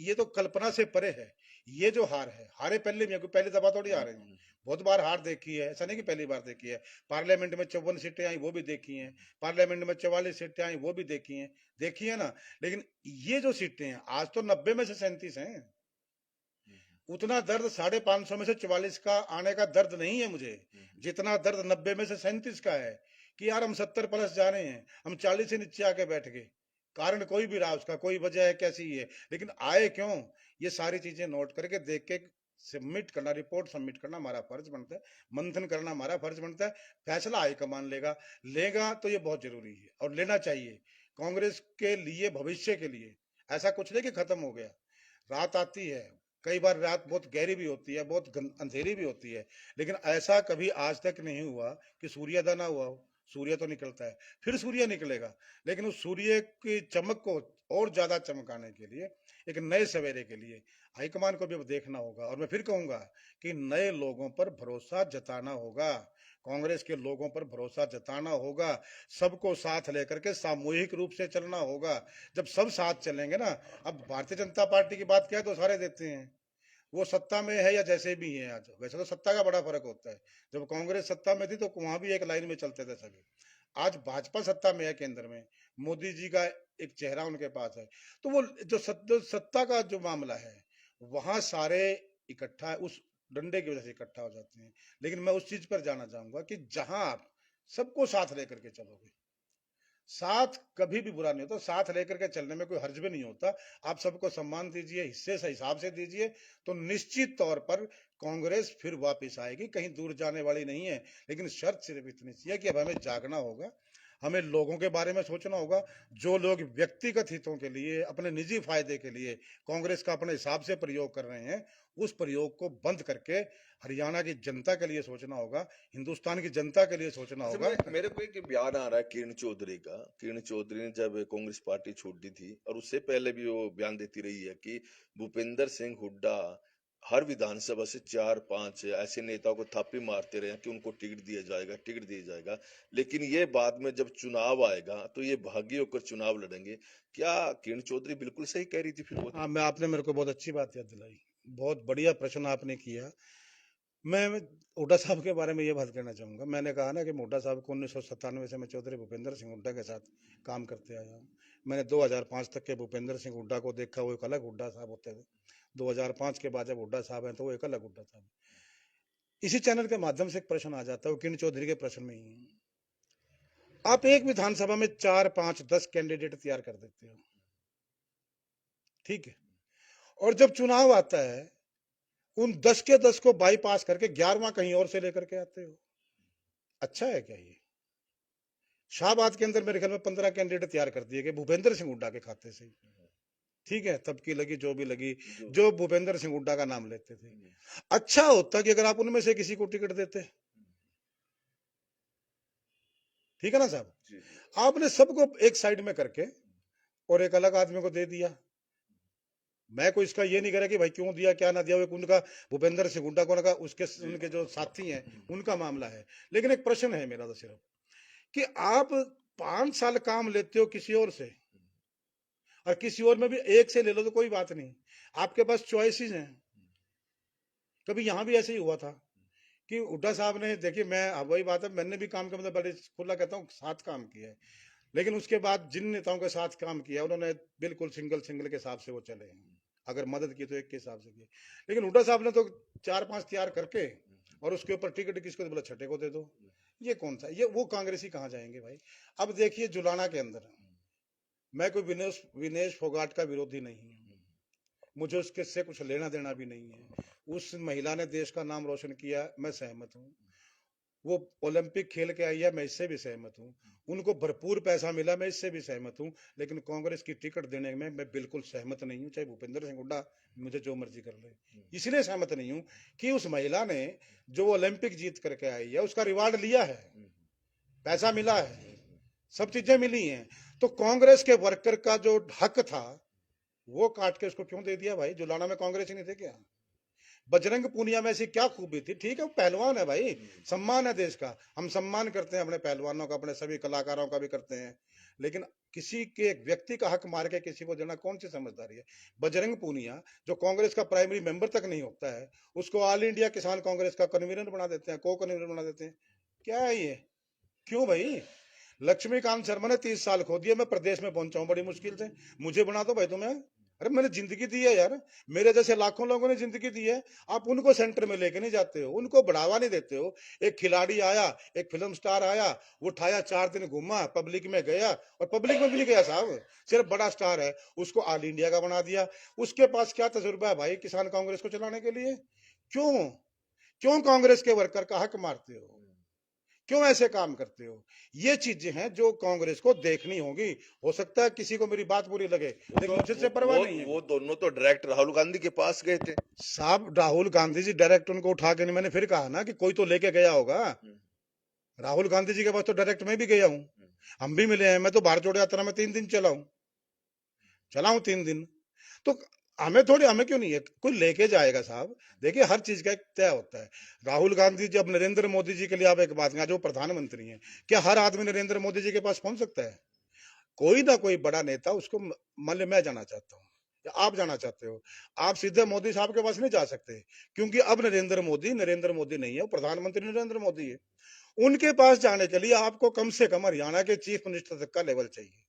ये तो कल्पना से परे है। ये जो हार है, हारे पहले भी, पहली दफा थोड़ी हारे हैं, बहुत बार हार देखी है, ऐसा नहीं कि पहली बार देखी है। पार्लियामेंट में 54 सीटें आई, वो भी देखी हैं। पार्लियामेंट में 44 सीटें आई, वो भी देखी है ना। लेकिन ये जो सीटें हैं, आज तो 90 में से 37 हैं। उतना दर्द 550 में से 44 का आने का दर्द नहीं है मुझे, जितना दर्द 90 में से 37 का है कि यार हम 70 प्लस जा रहे हैं, हम 40 से नीचे आके बैठ गए। कारण कोई भी रहा, उसका कोई वजह है, कैसी है, लेकिन आए क्यों, ये सारी चीजें नोट करके देख के सबमिट करना, रिपोर्ट सबमिट करना हमारा फर्ज बनता है, मंथन करना हमारा फर्ज बनता है। फैसला हाईकमान लेगा, लेगा तो ये बहुत जरूरी है और लेना चाहिए कांग्रेस के लिए, भविष्य के लिए। ऐसा कुछ नहीं कि खत्म हो गया, रात आती है, कई बार रात बहुत गहरी भी होती है, बहुत अंधेरी भी होती है, लेकिन ऐसा कभी आज तक नहीं हुआ कि सूर्योदय ना हुआ हो। सूर्य तो निकलता है, फिर सूर्य निकलेगा, लेकिन उस सूर्य की चमक को और ज्यादा चमकाने के लिए, एक नए सवेरे के लिए हाईकमान को भी अब देखना होगा। और मैं फिर कहूंगा कि नए लोगों पर भरोसा जताना होगा, कांग्रेस के लोगों पर भरोसा जताना होगा, सबको साथ लेकर के सामूहिक रूप से चलना होगा। जब सब साथ चलेंगे ना, अब भारतीय जनता पार्टी की बात क्या है तो सारे देते हैं, वो सत्ता में है या जैसे भी है आज, वैसे तो सत्ता का बड़ा फर्क होता है। जब कांग्रेस सत्ता में थी तो वहां भी एक लाइन में चलते थे सभी। आज भाजपा सत्ता में है केंद्र में, मोदी जी का एक चेहरा उनके पास है, तो वो जो सत्ता का जो मामला है वहां सारे इकट्ठा उस डंडे की वजह से इकट्ठा हो जाते हैं। लेकिन मैं उस चीज पर जाना चाहूंगा कि जहां आप सबको साथ लेकर के चलोगे, साथ कभी भी बुरा नहीं होता, साथ लेकर के चलने में कोई हर्ज भी नहीं होता। आप सबको सम्मान दीजिए, हिस्से से हिसाब से दीजिए, तो निश्चित तौर पर कांग्रेस फिर वापस आएगी, कहीं दूर जाने वाली नहीं है। लेकिन शर्त सिर्फ इतनी सी है कि अब हमें जागना होगा, हमें लोगों के बारे में सोचना होगा। जो लोग व्यक्तिगत हितों के लिए, अपने निजी फायदे के लिए कांग्रेस का अपने हिसाब से प्रयोग कर रहे हैं, उस प्रयोग को बंद करके हरियाणा की जनता के लिए सोचना होगा, हिंदुस्तान की जनता के लिए सोचना होगा। मेरे को एक बयान आ रहा है किरण चौधरी का। किरण चौधरी ने जब कांग्रेस पार्टी छोड़ दी थी और उससे पहले भी वो बयान देती रही है कि भूपेंद्र सिंह हुड्डा हर विधानसभा से 4-5 ऐसे नेताओं को थापी मारते रहे कि उनको टिकट दिया जाएगा, टिकट दिया जाएगा। लेकिन ये बाद में जब चुनाव आएगा तो ये भागी होकर चुनाव लड़ेंगे। क्या किरण चौधरी बिल्कुल सही कह रही थी फिर वो? हाँ, मैं आपने मेरे को बहुत अच्छी बात याद दिलाई, बहुत बढ़िया प्रश्न आपने किया। मैं हुड्डा साहब के बारे में ये बात कहना चाहूंगा। मैंने कहा ना कि हुड्डा साहब को 1997 से मैं चौधरी भूपेंद्र सिंह हुड्डा के साथ काम करते आया हूँ। मैंने 2005 तक के भूपेंद्र सिंह हुड्डा को देखा, वो एक अलग हुड्डा साहब होते थे। 2005 के बाद जब हुड्डा साहब हैं तो वो एक अलग हुड्डा साहब। इसी चैनल के माध्यम से एक प्रश्न आ जाता है, वो किरण चौधरी के प्रश्न में ही है। आप एक विधानसभा में 4, 5, 10 कैंडिडेट तैयार कर देते हो, ठीक है, और जब चुनाव आता है उन 10 के 10 को बाईपास करके 11वां कहीं और से लेकर के आते हो। अच्छा है क्या ये? शाहबाद के अंदर मेरे ख्याल में 15 कैंडिडेट तैयार कर दिए गए भूपेंद्र सिंह हुड्डा के खाते से, ठीक है, तब की लगी जो भी लगी, जो भूपेंद्र सिंह हुड्डा का नाम लेते थे। अच्छा होता कि अगर आप उनमें से किसी को टिकट देते, ठीक है ना साहब, आपने सबको एक साइड में करके और एक अलग आदमी को दे दिया। मैं कोई इसका ये नहीं कह रहा कि भाई क्यों दिया क्या ना दिया, वो उनका भूपेंद्र सिंह हुड्डा को उसके उनके जो साथी हैं उनका मामला है। लेकिन एक प्रश्न है मेरा तो सिर्फ कि आप 5 साल काम लेते हो किसी और से, और किसी और में भी एक से ले लो तो कोई बात नहीं, आपके पास चॉइसेस हैं। कभी यहां भी ऐसे ही हुआ था कि हुड्डा साहब ने, देखिए मैं वही बात है, मैंने भी काम का मतलब बड़े खुला कहता हूँ साथ काम किया है, लेकिन उसके बाद जिन नेताओं के साथ काम किया उन्होंने बिल्कुल सिंगल के हिसाब से वो चले हैं, अगर मदद की तो एक के हिसाब से की। लेकिन हुड्डा साहब ने तो 4-5 तैयार करके और उसके ऊपर टिकट किसको बोला, छठे को दे दो। ये कौन सा, ये वो कांग्रेसी कहाँ जाएंगे भाई। अब देखिए जुलाना के अंदर मैं कोई विनेश फोगाट का विरोधी नहीं हूँ, मुझे उसके से कुछ लेना देना भी नहीं है। उस महिला ने देश का नाम रोशन किया, मैं सहमत हूँ। वो ओलंपिक खेल के आई है, मैं इससे भी सहमत हूँ। उनको भरपूर पैसा मिला, मैं इससे भी सहमत हूँ। लेकिन कांग्रेस की टिकट देने में मैं बिल्कुल सहमत नहीं हूँ, चाहे भूपेंद्र सिंह हुड्डा मुझे जो मर्जी कर ले। इसलिए सहमत नहीं हूँ कि उस महिला ने जो ओलंपिक जीत करके आई है उसका रिवार्ड लिया है, पैसा मिला है, सब चीजें मिली हैं, तो कांग्रेस के वर्कर का जो हक था वो काट के उसको क्यों दे दिया भाई। जुलाना में कांग्रेस ही नहीं थे क्या? बजरंग पूनिया में ऐसी क्या खूबी थी? ठीक है वो पहलवान है भाई, सम्मान है देश का, हम सम्मान करते हैं अपने पहलवानों का, अपने सभी कलाकारों का भी करते हैं, लेकिन किसी के एक व्यक्ति का हक मार के किसी को देना कौन सी समझदारी है। बजरंग पूनिया जो कांग्रेस का प्राइमरी मेंबर तक नहीं होता है, उसको ऑल इंडिया किसान कांग्रेस का कन्वीनर बना देते हैं, को कन्वीनर बना देते हैं। क्या है ये? क्यों भाई? लक्ष्मीकांत शर्मा ने 30 साल खो दिए, मैं प्रदेश में पहुंचा हूं बड़ी मुश्किल से, मुझे बना दो भाई तुम्हें। अरे मैंने जिंदगी दी है यार, मेरे जैसे लाखों लोगों ने जिंदगी दी है। आप उनको सेंटर में लेके नहीं जाते हो, उनको बढ़ावा नहीं देते हो। एक खिलाड़ी आया, एक फिल्म स्टार आया, वो उठाया, 4 दिन घूमा, पब्लिक में गया, और पब्लिक में भी नहीं गया साहब, सिर्फ बड़ा स्टार है, उसको ऑल इंडिया का बना दिया। उसके पास क्या तजुर्बा है भाई किसान कांग्रेस को चलाने के लिए? क्यों? क्यों कांग्रेस के वर्कर का हक मारते हो? क्यों ऐसे काम करते हो? ये चीजें हैं जो कांग्रेस को देखनी होगी। हो सकता है किसी को मेरी बात बुरी लगे, लेकिन मुझे इससे परवाह नहीं है। वो दोनों तो डायरेक्ट राहुल गांधी के पास गए थे। साहब राहुल गांधी जी डायरेक्ट उनको उठा के नहीं, मैंने फिर कहा ना कि कोई तो लेके गया होगा। राहुल गांधी जी के पास तो डायरेक्ट मैं भी गया हूँ, हम भी मिले हैं। मैं तो भारत जोड़ो यात्रा में 3 दिन चला हूँ 3 दिन। तो हमें क्यों नहीं है, कोई लेके जाएगा साहब। देखिए हर चीज का एक तय होता है। राहुल गांधी जी, अब नरेंद्र मोदी जी के लिए आप एक बात कहें, जो प्रधानमंत्री हैं, क्या हर आदमी नरेंद्र मोदी जी के पास पहुंच सकता है? कोई ना कोई बड़ा नेता उसको मान ली मैं जाना चाहता हूँ या आप जाना चाहते हो, आप सीधे मोदी साहब के पास नहीं जा सकते, क्योंकि अब नरेंद्र मोदी नहीं है, वो प्रधानमंत्री नरेंद्र मोदी है। उनके पास जाने के लिए आपको कम से कम हरियाणा के चीफ मिनिस्टर तक का लेवल चाहिए,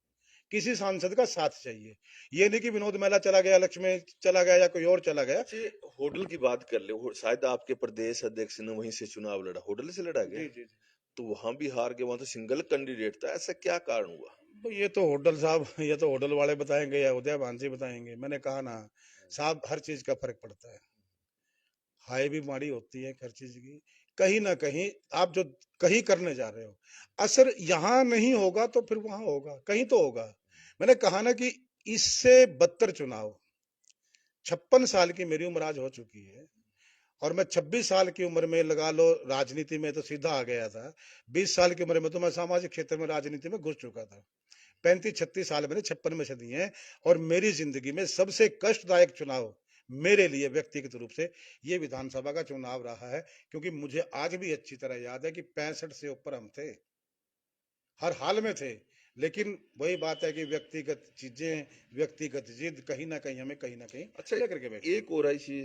किसी सांसद का साथ चाहिए। ये नहीं कि विनोद महिला चला गया, लक्ष्मी चला गया या कोई और चला गया। अच्छा, होडल की बात कर ले, शायद आपके प्रदेश अध्यक्ष ने वहीं से चुनाव लड़ा, होडल से लड़ा गया। जी जी जी। तो वहां भी हार गए, वहां तो सिंगल कैंडिडेट था, ऐसा क्या कारण हुआ? तो ये तो होटल साहब, ये तो होटल वाले बताएंगे या उदय भानसी बताएंगे। मैंने कहा ना साहब, हर चीज का फर्क पड़ता है, हाई भी माड़ी होती है हर चीज की। कहीं ना कहीं आप जो कहीं करने जा रहे हो, असर यहाँ नहीं होगा तो फिर वहां होगा, कहीं तो होगा। मैंने कहा ना कि इससे बदतर चुनाव, 56 साल की मेरी उम्र आज हो चुकी है, और मैं 26 साल की उम्र में लगा लो राजनीति में तो सीधा आ गया था। 20 साल की उम्र में तो मैं सामाजिक क्षेत्र में राजनीति में घुस चुका था। 35-36 साल मैंने 56 में से दिए हैं, और मेरी जिंदगी में सबसे कष्टदायक चुनाव मेरे लिए व्यक्तिगत रूप से ये विधानसभा का चुनाव रहा है। क्योंकि मुझे आज भी अच्छी तरह याद है कि 65 से ऊपर हम थे, हर हाल में थे। लेकिन वही बात है कि व्यक्तिगत चीजें, व्यक्तिगत जिद कहीं ना कहीं हमें कहीं ना कहीं अच्छा, लेकर के बैठती एक और ऐसी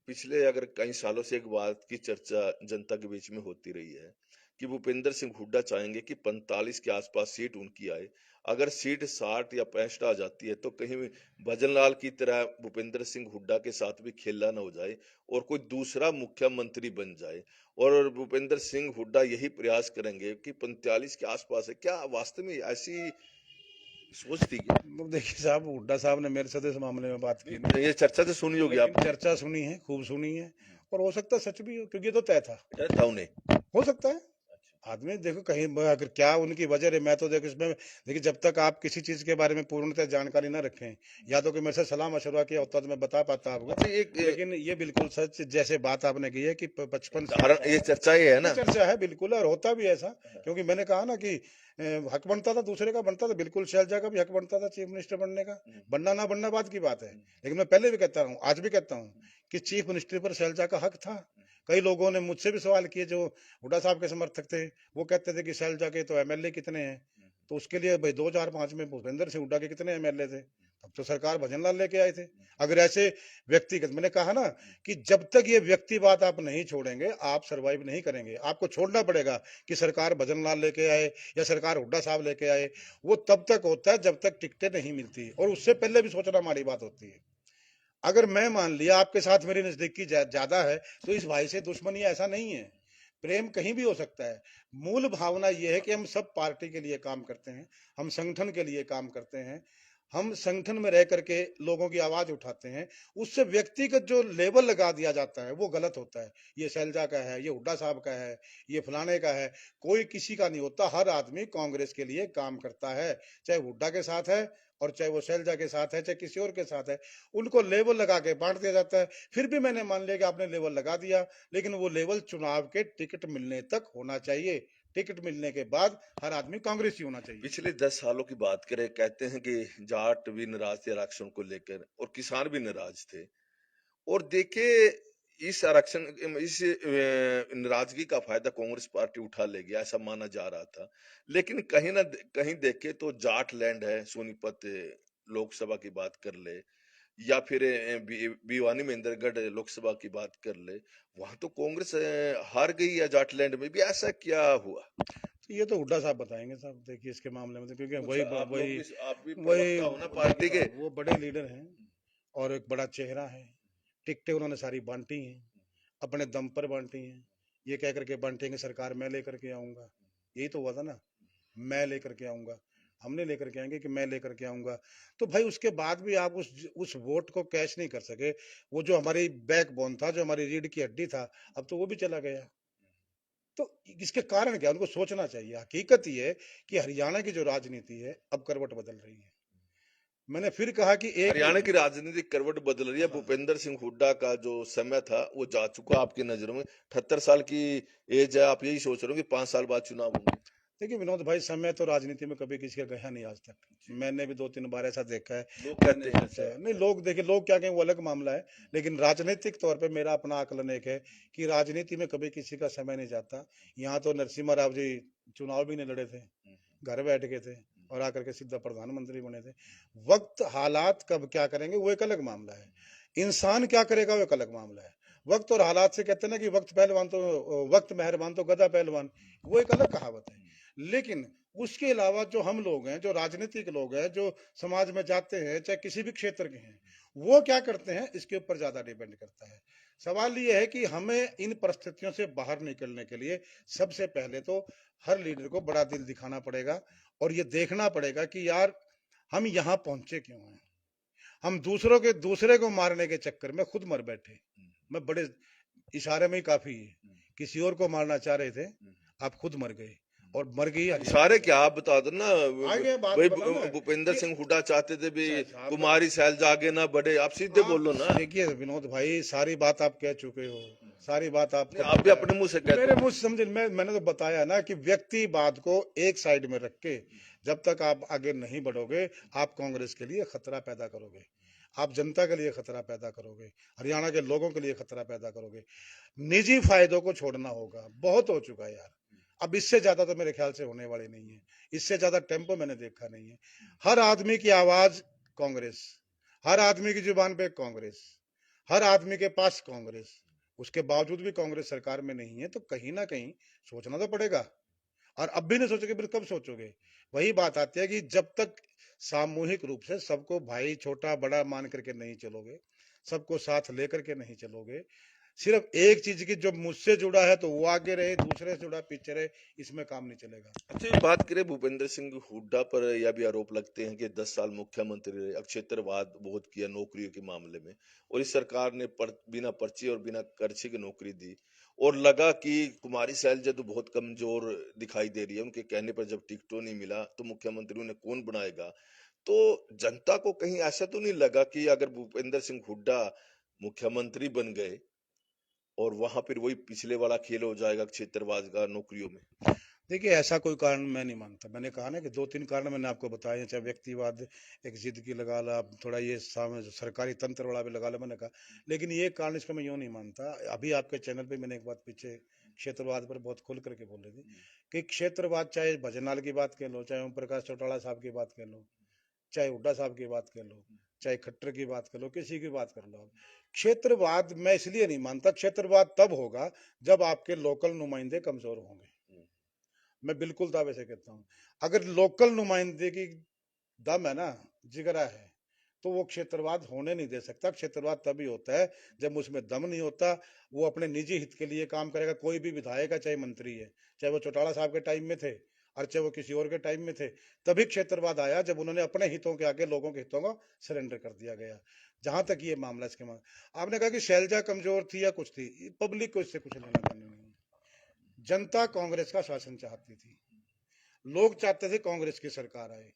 पिछले अगर कई सालों से एक बात की चर्चा जनता के बीच में होती रही है कि भूपेंद्र सिंह हुड्डा चाहेंगे कि 45 के आसपास सीट उनकी आए। अगर सीट 60 या 65 आ जाती है तो कहीं भजनलाल की तरह भूपेंद्र सिंह हुड्डा के साथ भी खेला न हो जाए और कोई दूसरा मुख्यमंत्री बन जाए। और भूपेंद्र सिंह हुड्डा यही प्रयास करेंगे कि 45 के आसपास है, क्या वास्तव में ऐसी सोच थी क्या? है। देखिए साहब, हुड्डा साहब ने मेरे से तो इस मामले में बात की नहीं, ये चर्चा तो सुनी होगी लेकिन आपने। चर्चा सुनी है, खूब सुनी है। और हो सकता है सच भी हो, क्योंकि ये तो तय था। डर था उन्हें। हो सकता है। आदमी देखो कहीं अगर क्या उनकी वजह रही, मैं तो देखो इसमें, देखिए जब तक आप किसी चीज के बारे में पूर्णतः जानकारी ना रखें, या तो कि मेरे से सलाह मशवरा किया होता तो मैं बता पाता आपको। अच्छा, एक लेकिन ये बिल्कुल सच जैसे बात आपने की है कि 55 धारण, सीट, ये चर्चा ये है ये ना। चर्चा है बिल्कुल, और होता भी ऐसा। क्योंकि मैंने कहा ना कि हक बनता था, दूसरे का बनता था, बिल्कुल शैलजा का भी हक बनता था चीफ मिनिस्टर बनने का। बनना ना बनना बात की बात है, लेकिन मैं पहले भी कहता हूँ, आज भी कहता हूँ कि चीफ मिनिस्टर पर शैलजा का हक था। कई लोगों ने मुझसे भी सवाल किए जो हुड्डा साहब के समर्थक थे, वो कहते थे कि शैलजा के तो एमएलए कितने हैं, तो उसके लिए भाई 2005 में भूपेंद्र सिंह हुड्डा के कितने एमएलए थे, तब तो सरकार भजनलाल लेके आए थे। अगर ऐसे व्यक्तिगत, मैंने कहा ना कि जब तक ये व्यक्तिवाद आप नहीं छोड़ेंगे आप सरवाइव नहीं करेंगे। आपको छोड़ना पड़ेगा कि सरकार भजनलाल लेके आए या सरकार हुड्डा साहब लेके आए। वो तब तक होता है जब तक टिकटें नहीं मिलती, और उससे पहले भी सोचना हमारी बात होती है। अगर मैं मान लिया आपके साथ मेरी नजदीकी ज्यादा है, तो इस भाई से दुश्मनी, ऐसा नहीं है। प्रेम कहीं भी हो सकता है। मूल भावना यह है कि हम सब पार्टी के लिए काम करते हैं, हम संगठन के लिए काम करते हैं, हम संगठन में रह करके लोगों की आवाज उठाते हैं। उससे व्यक्तिगत जो लेवल लगा दिया जाता है वो गलत होता है। ये शैलजा का है, ये हुड्डा साहब का है, ये फलाने का है, कोई किसी का नहीं होता। हर आदमी कांग्रेस के लिए काम करता है, चाहे हुड्डा के साथ है और चाहे वो शैलजा के साथ है, चाहे किसी और के साथ है। उनको लेवल लगा के बांट दिया जाता है। फिर भी मैंने मान लिया कि आपने लेवल लगा दिया, लेकिन वो लेवल चुनाव के टिकट मिलने तक होना चाहिए। टिकट मिलने के बाद हर आदमी कांग्रेसी होना चाहिए। पिछले 10 सालों की बात करें, कहते हैं कि जाट भी नाराज थे आरक्षण को लेकर और किसान भी नाराज थे। और देखिए, इस आरक्षण, इस नाराजगी का फायदा कांग्रेस पार्टी उठा लेगी ऐसा माना जा रहा था। लेकिन कहीं ना कहीं देखे तो जाट लैंड है, सोनीपत लोकसभा की बात कर ले या फिर भिवानी महेंद्रगढ़ लोकसभा की बात कर ले, वहां तो कांग्रेस हार गई है। जाटलैंड में भी ऐसा क्या हुआ? तो ये तो हुड्डा साहब बताएंगे साहब, देखिए इसके मामले में तो, क्योंकि कुछ वही आप लोग वही भी, आप भी वही प्रवक्ता हो ना पार्टी के। वो बड़े लीडर हैं और एक बड़ा चेहरा है। टिकटें उन्होंने सारी बांटी हैं, अपने दम पर बांटी हैं। ये कह करके बांटेंगे सरकार मैं लेकर के आऊंगा, यही तो हुआ था ना, मैं लेकर के आऊंगा, हमने लेकर के आएंगे कि मैं लेकर के आऊंगा। तो भाई उसके बाद भी आप उस वोट को कैश नहीं कर सके। वो जो हमारी बैकबोन था, जो हमारी रीढ़ की हड्डी था, अब तो वो भी चला गया। तो इसके कारण क्या, उनको सोचना चाहिए। हकीकत ये है कि हरियाणा की जो राजनीति है अब करवट बदल रही है। मैंने फिर कहा कि एक हरियाणा की राजनीतिक करवट बदल रही है। हाँ, भूपेंद्र सिंह हुड्डा का जो समय था वो जा चुका आपकी नजरों में। 78 साल की एज है, आप यही सोच रहे हो कि 5 साल बाद चुनाव होंगे। देखिए विनोद भाई, समय तो राजनीति में कभी किसी का गया नहीं आज तक। मैंने भी 2-3 बार ऐसा देखा है। लोग मैंने कहते हैं सोचा ऐसा। है, नहीं लोग देखिए, लोग क्या कहें वो अलग मामला है, लेकिन राजनीतिक तौर पे मेरा अपना आकलन एक है कि राजनीति में कभी किसी का समय नहीं जाता। यहाँ तो नरसिम्हा राव जी चुनाव भी नहीं लड़े थे, घर बैठ गए थे और आकर के सीधा प्रधानमंत्री बने थे। वक्त हालात कब क्या करेंगे वो एक अलग मामला है, इंसान क्या करेगा वो एक अलग मामला है। वक्त और हालात से कहते हैं ना कि वक्त मेहरबान तो गधा पहलवान, वो एक अलग कहावत है। लेकिन उसके अलावा जो हम लोग हैं, जो राजनीतिक लोग हैं, जो समाज में जाते हैं, चाहे किसी भी क्षेत्र के हैं, वो क्या करते हैं इसके ऊपर ज्यादा डिपेंड करता है। सवाल ये है कि हमें इन परिस्थितियों से बाहर निकलने के लिए सबसे पहले तो हर लीडर को बड़ा दिल दिखाना पड़ेगा और ये देखना पड़ेगा कि यार हम यहाँ पहुंचे क्यों हैं। हम दूसरे को मारने के चक्कर में खुद मर बैठे। मैं बड़े इशारे में ही काफी है, किसी और को मारना चाह रहे थे, आप खुद मर गए और मर गई हरियाणा। सारे क्या आप बता दो ना। आगे बात भाई बताना भूपेंद्र कि सिंह हुड्डा चाहते थे भी साहब, कुमारी सैलजा आगे ना बढ़े, आप सीधे बोलो ना। देखिए विनोद भाई, सारी बात आप कह चुके हो, सारी बात आपको आप भी पता अपने है। मुंह से कहते मेरे हो। मुंह से समझे, मैंने तो बताया ना कि व्यक्तिवाद को एक साइड में रख के जब तक आप आगे नहीं बढ़ोगे, आप कांग्रेस के लिए खतरा पैदा करोगे, आप जनता के लिए खतरा पैदा करोगे, हरियाणा के लोगों के लिए खतरा पैदा करोगे। निजी फायदों को छोड़ना होगा, बहुत हो चुका है यार। अब इससे ज्यादा तो मेरे ख्याल से होने वाली नहीं है, इससे ज्यादा टेम्पो मैंने देखा नहीं है। हर आदमी की आवाज कांग्रेस, हर आदमी की जुबान पे कांग्रेस, हर आदमी के पास कांग्रेस। उसके बावजूद भी कांग्रेस सरकार में नहीं है, तो कहीं ना कहीं सोचना तो पड़ेगा। और अब भी नहीं सोचोगे फिर कब सोचोगे। वही बात आती है कि जब तक सामूहिक रूप से सबको भाई छोटा बड़ा मान करके नहीं चलोगे, सबको साथ लेकर के नहीं चलोगे, सिर्फ एक चीज की जो मुझसे जुड़ा है तो वो आगे रहे, दूसरे से जुड़ा पीछे रहे, इसमें काम नहीं चलेगा। अच्छा, ये बात करें भूपेंद्र सिंह हुड्डा पर, यह भी आरोप लगते हैं कि 10 साल मुख्यमंत्री रहे, अक्षेत्रवाद बहुत किया नौकरियों के मामले में, और इस सरकार ने बिना पर्ची और बिना कर्ची की नौकरी दी। और लगा कि कुमारी सैलजा तो बहुत कमजोर दिखाई दे रही है, उनके कहने पर जब टिकटों नहीं मिला तो मुख्यमंत्री उन्हें कौन बनाएगा। तो जनता को कहीं ऐसा तो नहीं लगा कि अगर भूपेंद्र सिंह हुड्डा मुख्यमंत्री बन गए और वहां फिर वही पिछले वाला खेल हो जाएगा क्षेत्रवाद का नौकरियों में। देखिए ऐसा कोई कारण मैं नहीं मानता। मैंने कहा ना कि 2-3 कारण मैंने आपको बताए, चाहे व्यक्तिवाद एक जिद की लगा ला, थोड़ा ये सामने सरकारी तंत्र वाला भी लगा ला, मैंने कहा। लेकिन ये कारण इसको मैं यूं नहीं मानता। अभी आपके चैनल पे मैंने एक बात पीछे क्षेत्रवाद पर बहुत खुल करके बोल रही थी कि क्षेत्रवाद, चाहे भजनलाल की बात कह लो, चाहे ओम प्रकाश चौटाला साहब की बात कह लो, चाहे हुड्डा साहब की बात कर लो, चाहे खट्टर की बात कर लो, किसी की बात कर लो आप, क्षेत्रवाद मैं इसलिए नहीं मानता। क्षेत्रवाद तब होगा जब आपके लोकल नुमाइंदे कमजोर होंगे। मैं बिल्कुल दावे से कहता हूं, अगर लोकल नुमाइंदे की दम है ना, जिगरा है, तो वो क्षेत्रवाद होने नहीं दे सकता। क्षेत्रवाद तभी होता है जब उसमें दम नहीं होता, वो अपने निजी हित के लिए काम करेगा। कोई भी विधायक है, चाहे मंत्री है, चाहे वो चौटाला साहब के टाइम में थे और चाहे वो किसी और के टाइम में थे, तभी क्षेत्रवाद आया जब उन्होंने अपने हितों के आगे लोगों के हितों को सरेंडर कर दिया गया। जहां तक ये मामला, इसके मामला आपने कहा कि शैलजा कमजोर थी या कुछ थी, पब्लिक को इससे कुछ लेना देना नहीं। जनता कांग्रेस का शासन चाहती थी, लोग चाहते थे कांग्रेस की सरकार आए।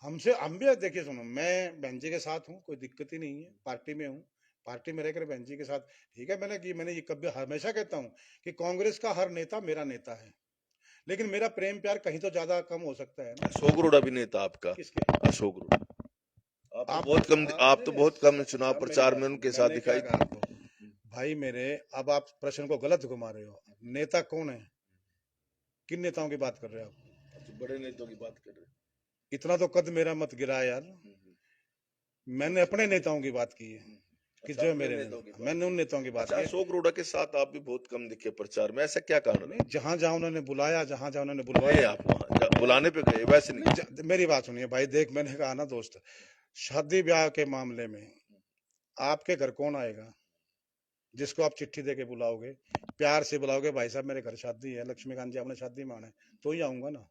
हम भी देखिए, सुनो, मैं बहन जी के साथ हूँ, कोई दिक्कत ही नहीं है, पार्टी में हूँ, पार्टी में रहकर बहन जी के साथ ठीक है। मैंने ये कभी हमेशा कहता हूँ कि कांग्रेस का हर नेता मेरा नेता है, लेकिन मेरा प्रेम प्यार कहीं तो ज्यादा कम हो सकता है ना। अशोक रोड़ा भी नेता आपका। किसके? अशोक रोड़ा आप आप तो बहुत कम चुनाव साहब मेरी प्रचार बात में सुनो, उनके साथ मैंने क्या दिखाई। कहा आपको भाई मेरे, अब आप प्रश्न को गलत घुमा रहे हो। नेता कौन है, किन नेताओं की बात कर रहे हो आप? अच्छा, बड़े नेताओं की बात कर रहे इतना तो कद मेरा मत गिरा यार, हैं। मैंने अपने नेताओं की बात की है कि अच्छा, जो अपने मेरे नेताओं की बात। मैंने उन नेताओं की बात अच्छा, की। अशोक रोड़ा के साथ आप भी बहुत कम दिखे प्रचार में, ऐसा क्या कारण है? जहां जहां उन्होंने बुलाया, जहां जहां उन्होंने गए बुलवाया, आप वहां बुलाने पे गए, वैसे नहीं गए? मेरी बात सुनिए भाई, देख मैंने कहा ना दोस्त, शादी ब्याह के मामले में आपके घर कौन आएगा जिसको आप चिट्ठी दे के बुलाओगे, प्यार से बुलाओगे, भाई साहब मेरे घर शादी है, लक्ष्मीकांत जी आपने शादी में आना है, तो ही आऊंगा ना।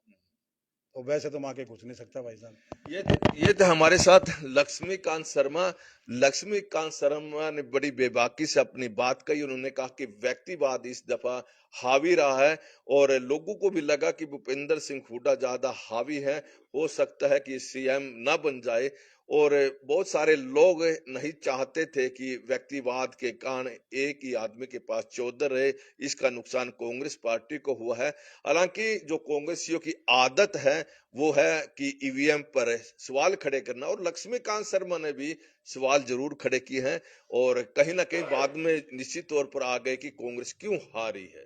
तो वैसे तो मैं आके कुछ नहीं सकता भाई साहब। ये थे हमारे साथ लक्ष्मीकांत शर्मा। लक्ष्मीकांत शर्मा ने बड़ी बेबाकी से अपनी बात कही। उन्होंने कहा कि व्यक्तिवाद इस दफा हावी रहा है और लोगों को भी लगा कि भूपेंद्र सिंह हुड्डा ज्यादा हावी है, हो सकता है कि सीएम ना बन जाए। और बहुत सारे लोग नहीं चाहते थे कि व्यक्तिवाद के कारण एक ही आदमी के पास चौधर रहे, इसका नुकसान कांग्रेस पार्टी को हुआ है। हालांकि जो कांग्रेसियों की आदत है वो है कि ईवीएम पर सवाल खड़े करना, और लक्ष्मीकांत शर्मा ने भी सवाल जरूर खड़े किए हैं और कहीं ना कहीं बाद में निश्चित तौर पर आ गए कि कांग्रेस क्यों हारी है।